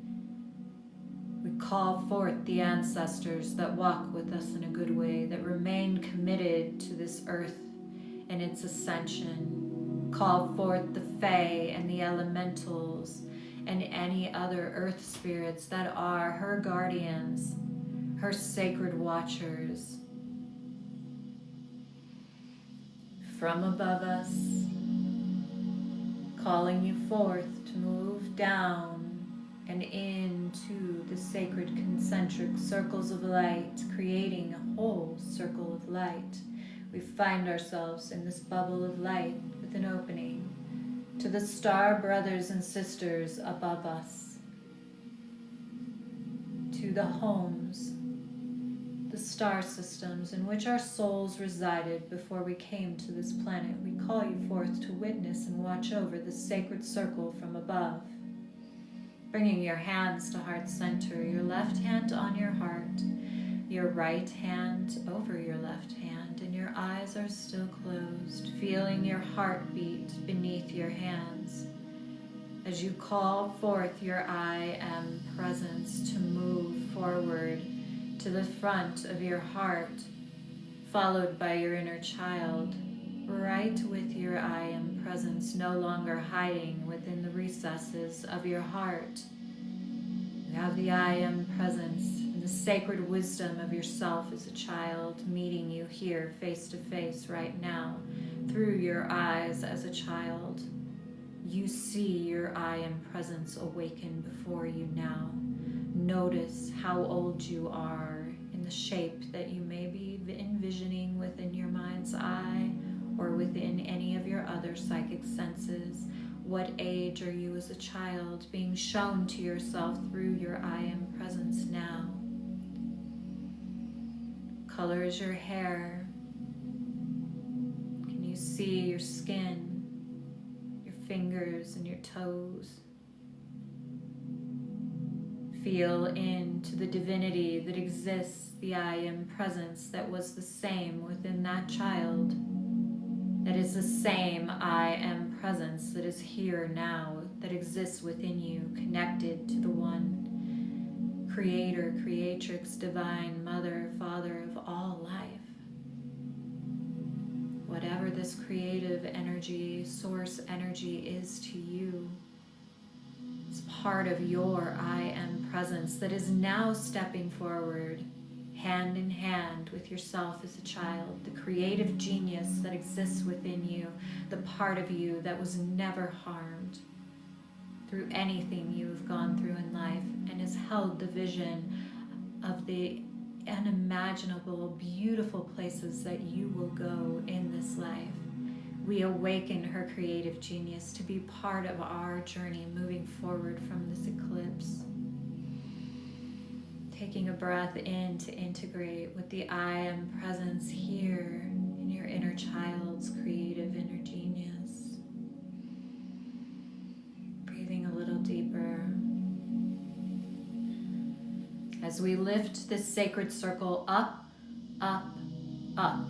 We call forth the ancestors that walk with us in a good way, that remain committed to this earth and its ascension. Call forth the Fae and the elementals and any other earth spirits that are her guardians, her sacred watchers. From above us, calling you forth to move down and into the sacred concentric circles of light, creating a whole circle of light. We find ourselves in this bubble of light with an opening to the star brothers and sisters above us, to the homes, the star systems in which our souls resided before we came to this planet. We call you forth to witness and watch over the sacred circle from above. Bringing your hands to heart center, your left hand on your heart, your right hand over your left hand, and your eyes are still closed, feeling your heartbeat beneath your hands. As you call forth your I am presence to move forward to the front of your heart, followed by your inner child, right with your I am presence no longer hiding within the recesses of your heart. You have the I am presence and the sacred wisdom of yourself as a child meeting you here face to face right now through your eyes as a child. You see your I am presence awaken before you now. Notice how old you are in the shape that you may be envisioning within your mind's eye or within any of your other psychic senses. What age are you as a child being shown to yourself through your I am presence now? Color is your hair. Can you see your skin, your fingers and your toes? Feel into the divinity that exists, the I am presence that was the same within that child. That is the same I am presence that is here now, that exists within you, connected to the one, creator, creatrix, divine, mother, father of all life. Whatever this creative energy, source energy is to you, it's part of your I am presence that is now stepping forward, hand in hand with yourself as a child, the creative genius that exists within you, the part of you that was never harmed through anything you have gone through in life and has held the vision of the unimaginable, beautiful places that you will go in this life. We awaken her creative genius to be part of our journey moving forward from this eclipse. Taking a breath in to integrate with the I am presence here in your inner child's creative inner genius. Breathing a little deeper. As we lift this sacred circle up, up, up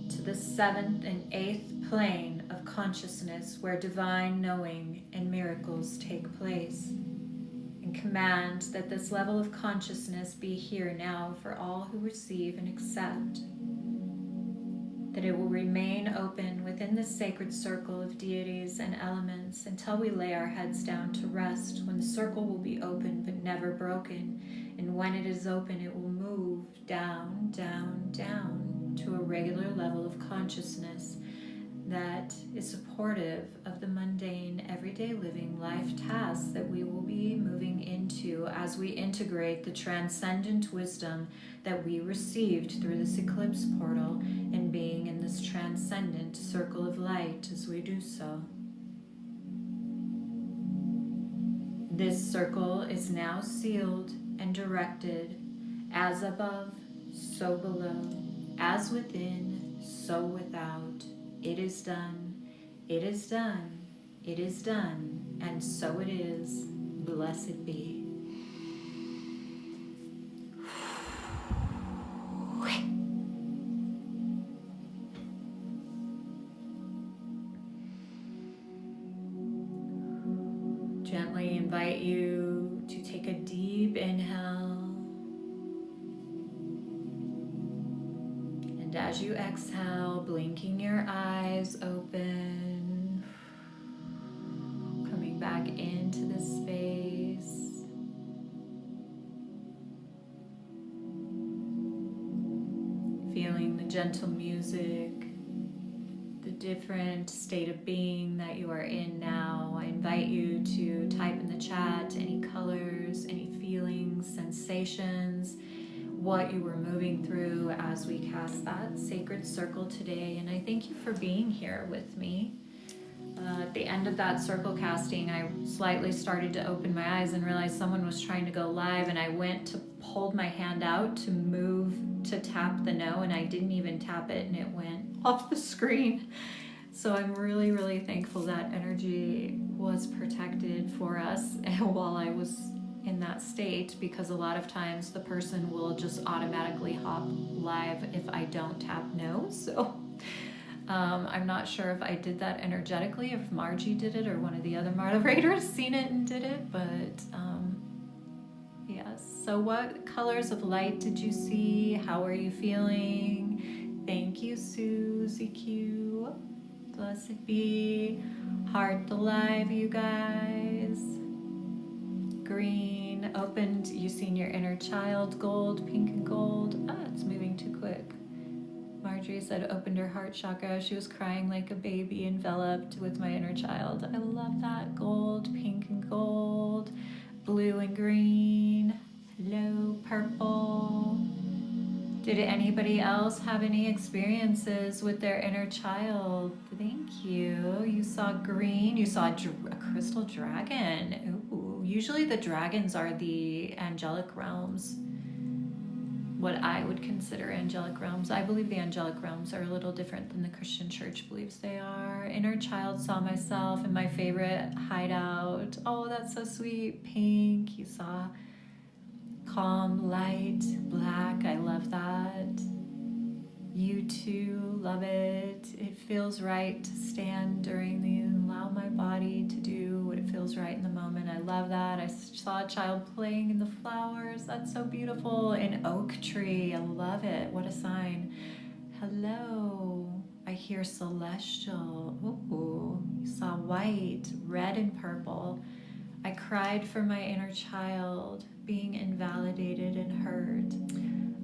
to the 7th and 8th plane of consciousness where divine knowing and miracles take place. And command that this level of consciousness be here now for all who receive and accept. That it will remain open within this sacred circle of deities and elements until we lay our heads down to rest, when the circle will be open but never broken. And when it is open, it will move down, down, down to a regular level of consciousness that is supportive of the mundane, everyday living life tasks that we will be moving into as we integrate the transcendent wisdom that we received through this eclipse portal and being in this transcendent circle of light as we do so. This circle is now sealed and directed, as above, so below, as within, so without. It is done, it is done, it is done, and so it is. Blessed be. Gently invite you to take a deep inhale. And as you exhale, blinking your eyes open, coming back into the space. Feeling the gentle music, the different state of being that you are in now. I invite you to type in the chat any colors, any feelings, sensations, what you were moving through as we cast that sacred circle today. And I thank you for being here with me. At the end of that circle casting, I slightly started to open my eyes and realized someone was trying to go live, and I went to hold my hand out to move to tap the no, and I didn't even tap it, and it went off the screen. So I'm really, really thankful that energy was protected for us while I was in that state, because a lot of times the person will just automatically hop live if I don't tap no. So I'm not sure if I did that energetically, if Margie did it or one of the other moderators seen it and did it, but yes. So what colors of light did you see? How are you feeling? Thank you, Susie Q. Blessed be. Heart alive, you guys. Green, opened, you seen your inner child, gold, pink and gold. Ah, it's moving too quick. Marjorie said opened her heart chakra. She was crying like a baby, enveloped with my inner child. I love that. Gold, pink and gold, blue and green. Hello, purple. Did anybody else have any experiences with their inner child? Thank you. You saw green. You saw a crystal dragon. Ooh. Usually the dragons are the angelic realms. What I would consider angelic realms. I believe the angelic realms are a little different than the Christian church believes they are. Inner child saw myself in my favorite hideout. Oh, that's so sweet. Pink. You saw calm, light, black. I love that. You too, love it. It feels right to stand during allow my body to do what it feels right in the moment. I love that. I saw a child playing in the flowers. That's so beautiful. An oak tree. I love it. What a sign. Hello. I hear celestial. Ooh. You saw white, red, and purple. I cried for my inner child being invalidated and hurt.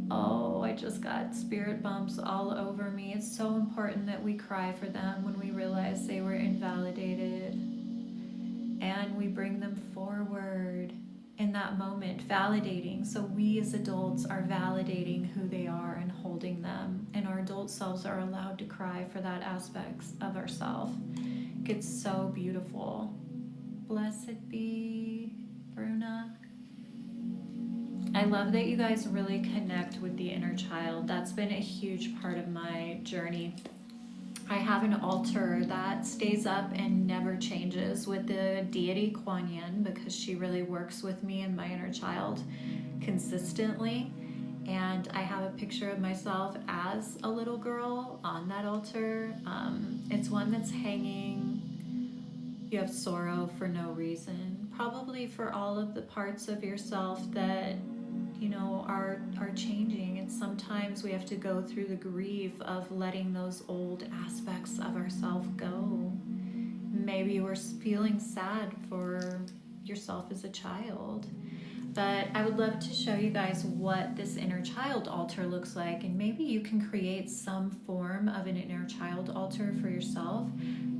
Oh, I just got spirit bumps all over me. It's so important that we cry for them when we realize they were invalidated. And we bring them forward in that moment, validating. So we as adults are validating who they are and holding them. And our adult selves are allowed to cry for that aspects of ourselves. It's so beautiful. Blessed be, Bruna. I love that you guys really connect with the inner child. That's been a huge part of my journey. I have an altar that stays up and never changes with the deity Kuan Yin, because she really works with me and my inner child consistently. And I have a picture of myself as a little girl on that altar. It's one that's hanging. You have sorrow for no reason, probably for all of the parts of yourself that are changing. And sometimes we have to go through the grief of letting those old aspects of ourselves go. Maybe you were feeling sad for yourself as a child. But I would love to show you guys what this inner child altar looks like, and maybe you can create some form of an inner child altar for yourself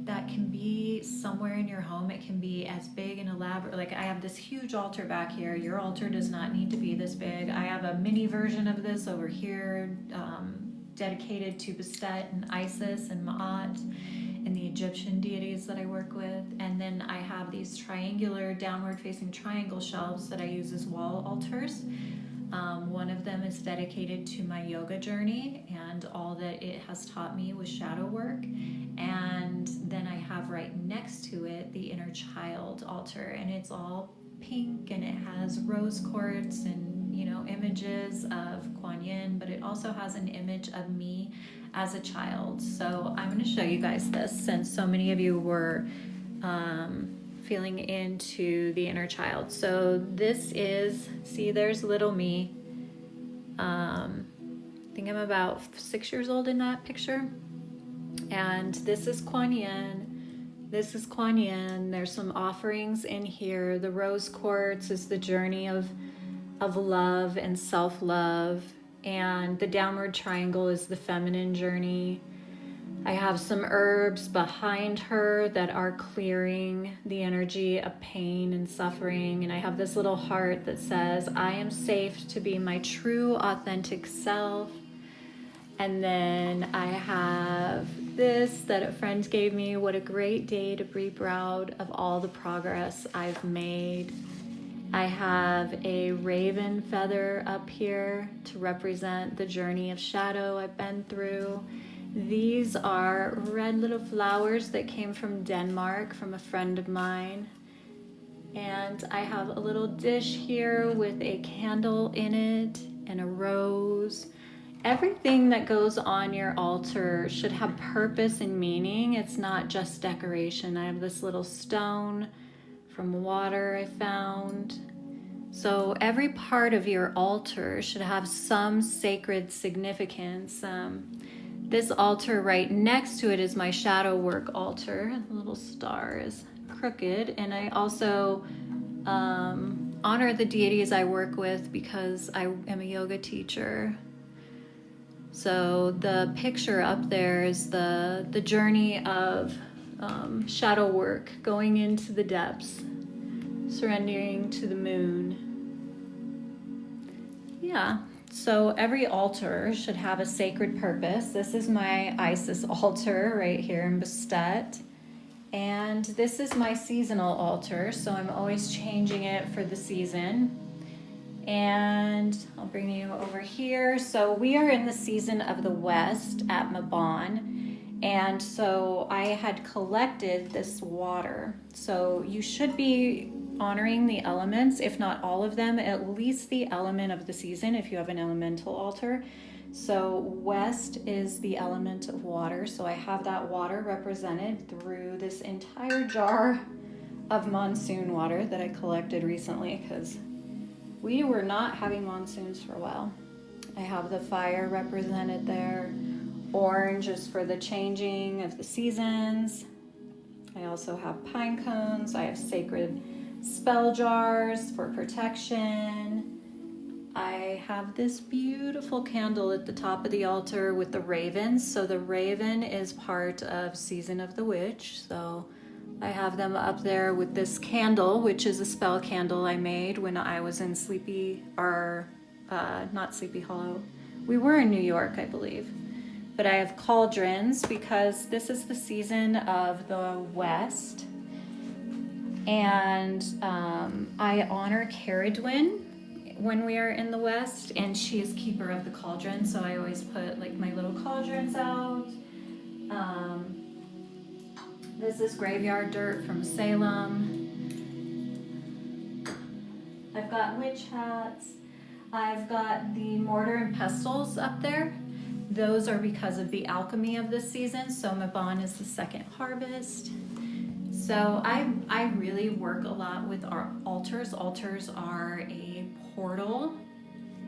that can be somewhere in your home. It can be as big and elaborate. Like I have this huge altar back here. Your altar does not need to be this big. I have a mini version of this over here dedicated to Bastet and Isis and Ma'at. and the Egyptian deities that I work with. And then I have these triangular downward facing triangle shelves that I use as wall altars. One of them is dedicated to my yoga journey and all that it has taught me with shadow work. And then I have right next to it the inner child altar, and it's all pink and it has rose quartz and, you know, images of Kuan Yin, but it also has an image of me as a child. So I'm going to show you guys this, since so many of you were feeling into the inner child. So this is, see, there's little me. I think I'm about 6 years old in that picture. And this is Kuan Yin. This is Kuan Yin. There's some offerings in here. The rose quartz is the journey of love and self-love. And the downward triangle is the feminine journey. I have some herbs behind her that are clearing the energy of pain and suffering. And I have this little heart that says, I am safe to be my true, authentic self. And then I have this that a friend gave me. What a great day to be proud of all the progress I've made. I have a raven feather up here to represent the journey of shadow I've been through. These are red little flowers that came from Denmark from a friend of mine. And I have a little dish here with a candle in it and a rose. Everything that goes on your altar should have purpose and meaning. It's not just decoration. I have this little stone from water I found. So every part of your altar should have some sacred significance. This altar right next to it is my shadow work altar. The little star is crooked. And I also honor the deities I work with because I am a yoga teacher. So the picture up there is the journey of shadow work, going into the depths, surrendering to the moon. Yeah, so every altar should have a sacred purpose. This is my Isis altar right here in Bastet. And this is my seasonal altar, so I'm always changing it for the season. And I'll bring you over here. So we are in the season of the West at Mabon. And so I had collected this water. So you should be honoring the elements, if not all of them, at least the element of the season if you have an elemental altar. So West is the element of water. So I have that water represented through this entire jar of monsoon water that I collected recently because we were not having monsoons for a while. I have the fire represented there. Orange is for the changing of the seasons. I also have pine cones. I have sacred spell jars for protection. I have this beautiful candle at the top of the altar with the ravens. So the raven is part of Season of the Witch. So I have them up there with this candle, which is a spell candle I made when I was in not Sleepy Hollow. We were in New York, I believe. But I have cauldrons because this is the season of the West. And I honor Caradwyn when we are in the West, and she is keeper of the cauldron. So I always put like my little cauldrons out. This is graveyard dirt from Salem. I've got witch hats. I've got the mortar and pestles up there. Those are because of the alchemy of this season. So Mabon is the second harvest. So I really work a lot with our altars. Altars are a portal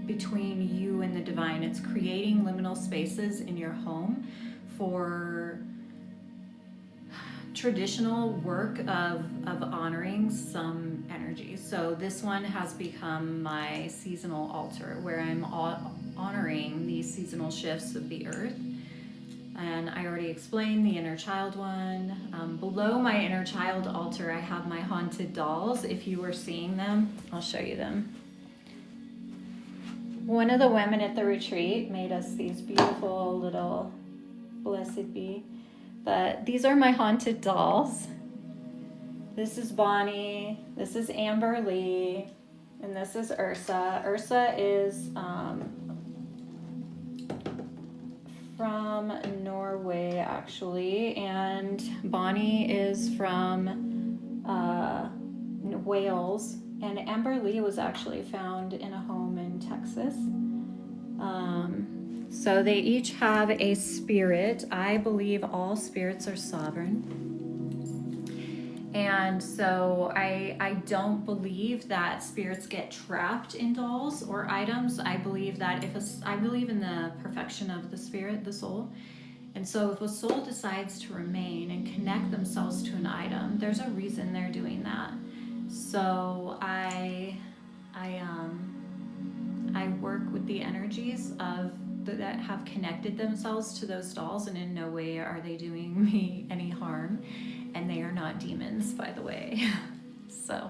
between you and the divine. It's creating liminal spaces in your home for traditional work of honoring some energy. So this one has become my seasonal altar where I'm honoring these seasonal shifts of the earth. And I already explained the inner child one. Below my inner child altar, I have my haunted dolls. If you were seeing them, I'll show you them. One of the women at the retreat made us these beautiful little blessed be But these are my haunted dolls. This is Bonnie, this is Amber Lee, and this is Ursa. Ursa is from Norway, actually, and Bonnie is from Wales, and Amber Lee was actually found in a home in Texas. So they each have a spirit. I believe all spirits are sovereign. And so I don't believe that spirits get trapped in dolls or items. I believe that I believe in the perfection of the spirit, the soul. And so if a soul decides to remain and connect themselves to an item, there's a reason they're doing that. So I work with the energies of that have connected themselves to those dolls, and in no way are they doing me any harm, and they are not demons, by the way. So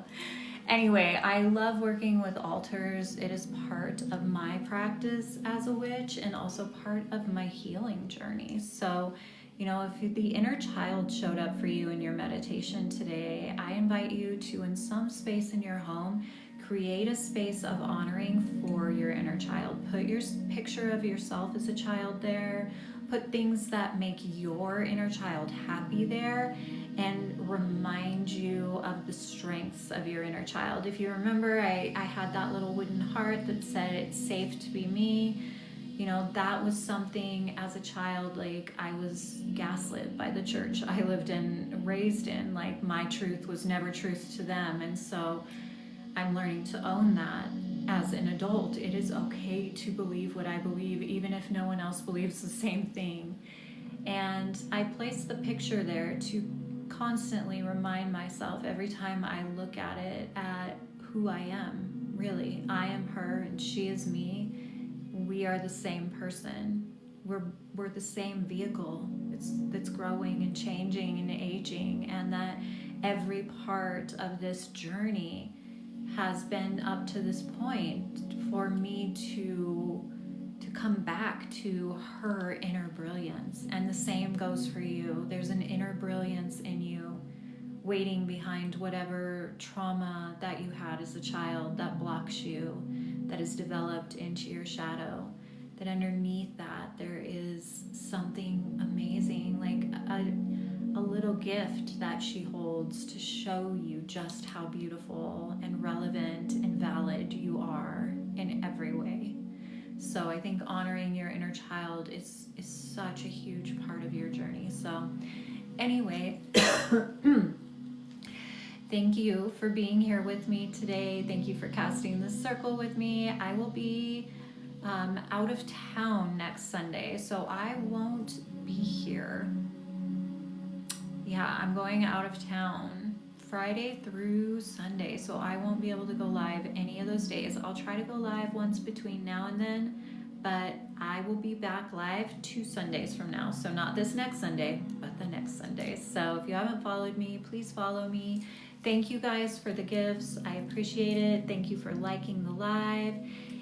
anyway, I love working with altars. It is part of my practice as a witch and also part of my healing journey. So, you know, if the inner child showed up for you in your meditation today, I invite you to, in some space in your home, create a space of honoring for your inner child. Put your picture of yourself as a child there. Put things that make your inner child happy there, and remind you of the strengths of your inner child. If you remember, I had that little wooden heart that said it's safe to be me. You know, that was something as a child, like I was gaslit by the church I lived in, raised in. Like my truth was never truth to them. And so I'm learning to own that as an adult. It is okay to believe what I believe, even if no one else believes the same thing. And I place the picture there to constantly remind myself every time I look at it at who I am. Really, I am her and she is me. We are the same person. We're the same vehicle that's growing and changing and aging, and that every part of this journey has been up to this point for me to come back to her inner brilliance. And the same goes for you. There's an inner brilliance in you waiting behind whatever trauma that you had as a child that blocks you, that is developed into your shadow. That underneath that there is something amazing, like a little gift that she holds to show you just how beautiful and relevant and valid you are in every way. So I think honoring your inner child is such a huge part of your journey. So anyway, thank you for being here with me today. Thank you for casting this circle with me. I will be out of town next Sunday, so I won't be here. Yeah, I'm going out of town Friday through Sunday, so I won't be able to go live any of those days. I'll try to go live once between now and then, but I will be back live 2 Sundays from now. So not this next Sunday, but the next Sunday. So if you haven't followed me, please follow me. Thank you guys for the gifts. I appreciate it. Thank you for liking the live.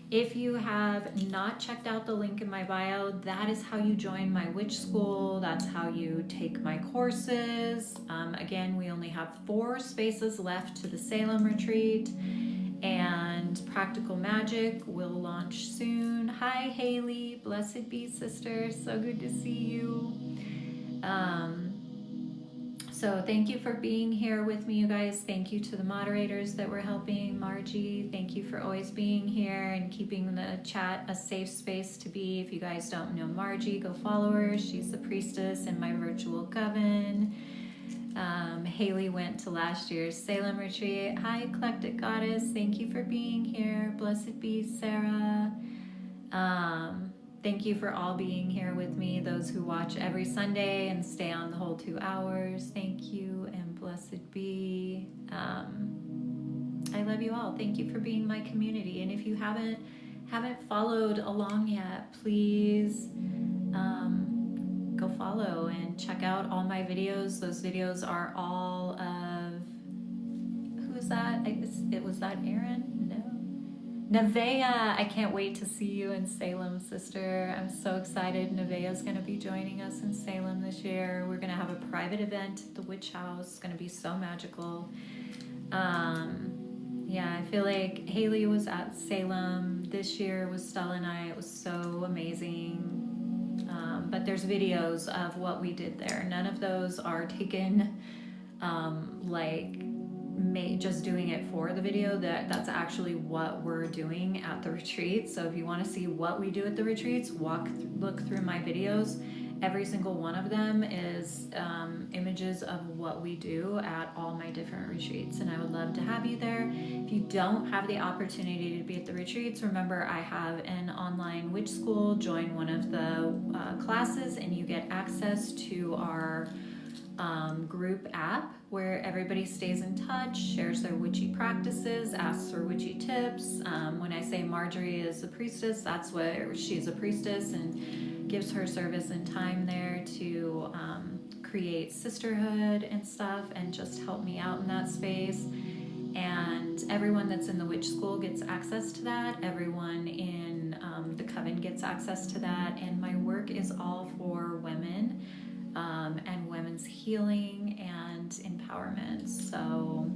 If you have not checked out the link in my bio, that is how you join my witch school. That's how you take my courses. Again, we only have 4 spaces left to the Salem retreat, and Practical Magic will launch soon. Hi, Haley. Blessed be, sister. So good to see you. So thank you for being here with me, you guys. Thank you to the moderators that were helping. Margie, thank you for always being here and keeping the chat a safe space to be. If you guys don't know Margie, go follow her. She's the priestess in my virtual coven. Haley went to last year's Salem retreat. Hi, Eclectic Goddess. Thank you for being here. Blessed be, Sarah. Thank you for all being here with me, those who watch every Sunday and stay on the whole 2 hours. Thank you, and blessed be. I love you all. Thank you for being my community. And if you haven't followed along yet, please go follow and check out all my videos. Those videos are all of, who is that? Was that Aaron? No. Nevaeh, I can't wait to see you in Salem, sister. I'm so excited. Nevaeh's going to be joining us in Salem this year. We're going to have a private event at the Witch House. It's going to be so magical. Yeah, I feel like Haley was at Salem this year with Stella and I. It was so amazing. But there's videos of what we did there. None of those are taken like just doing it for the video. That's actually what we're doing at the retreat. So if you want to see what we do at the retreats, look through my videos. Every single one of them is images of what we do at all my different retreats, and I would love to have you there. If you don't have the opportunity to be at the retreats, remember I have an online witch school. Join one of the classes and you get access to our group app where everybody stays in touch, shares their witchy practices, asks for witchy tips. When I say Marjorie is a priestess, that's what she's a priestess, and gives her service and time there to create sisterhood and stuff and just help me out in that space. And everyone that's in the witch school gets access to that. Everyone in the coven gets access to that. And my work is all for women and women's healing and empowerment. So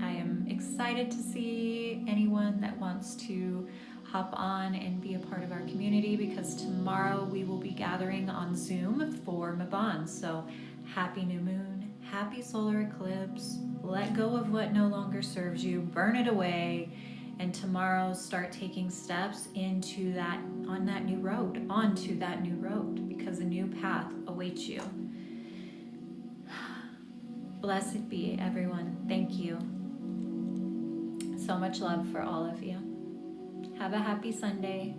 I am excited to see anyone that wants to hop on and be a part of our community, because tomorrow we will be gathering on Zoom for Mabon. So happy new moon, happy solar eclipse. Let go of what no longer serves you, burn it away, and tomorrow start taking steps onto that new road, because a new path awaits you. Blessed be everyone. Thank you. So much love for all of you. Have a happy Sunday.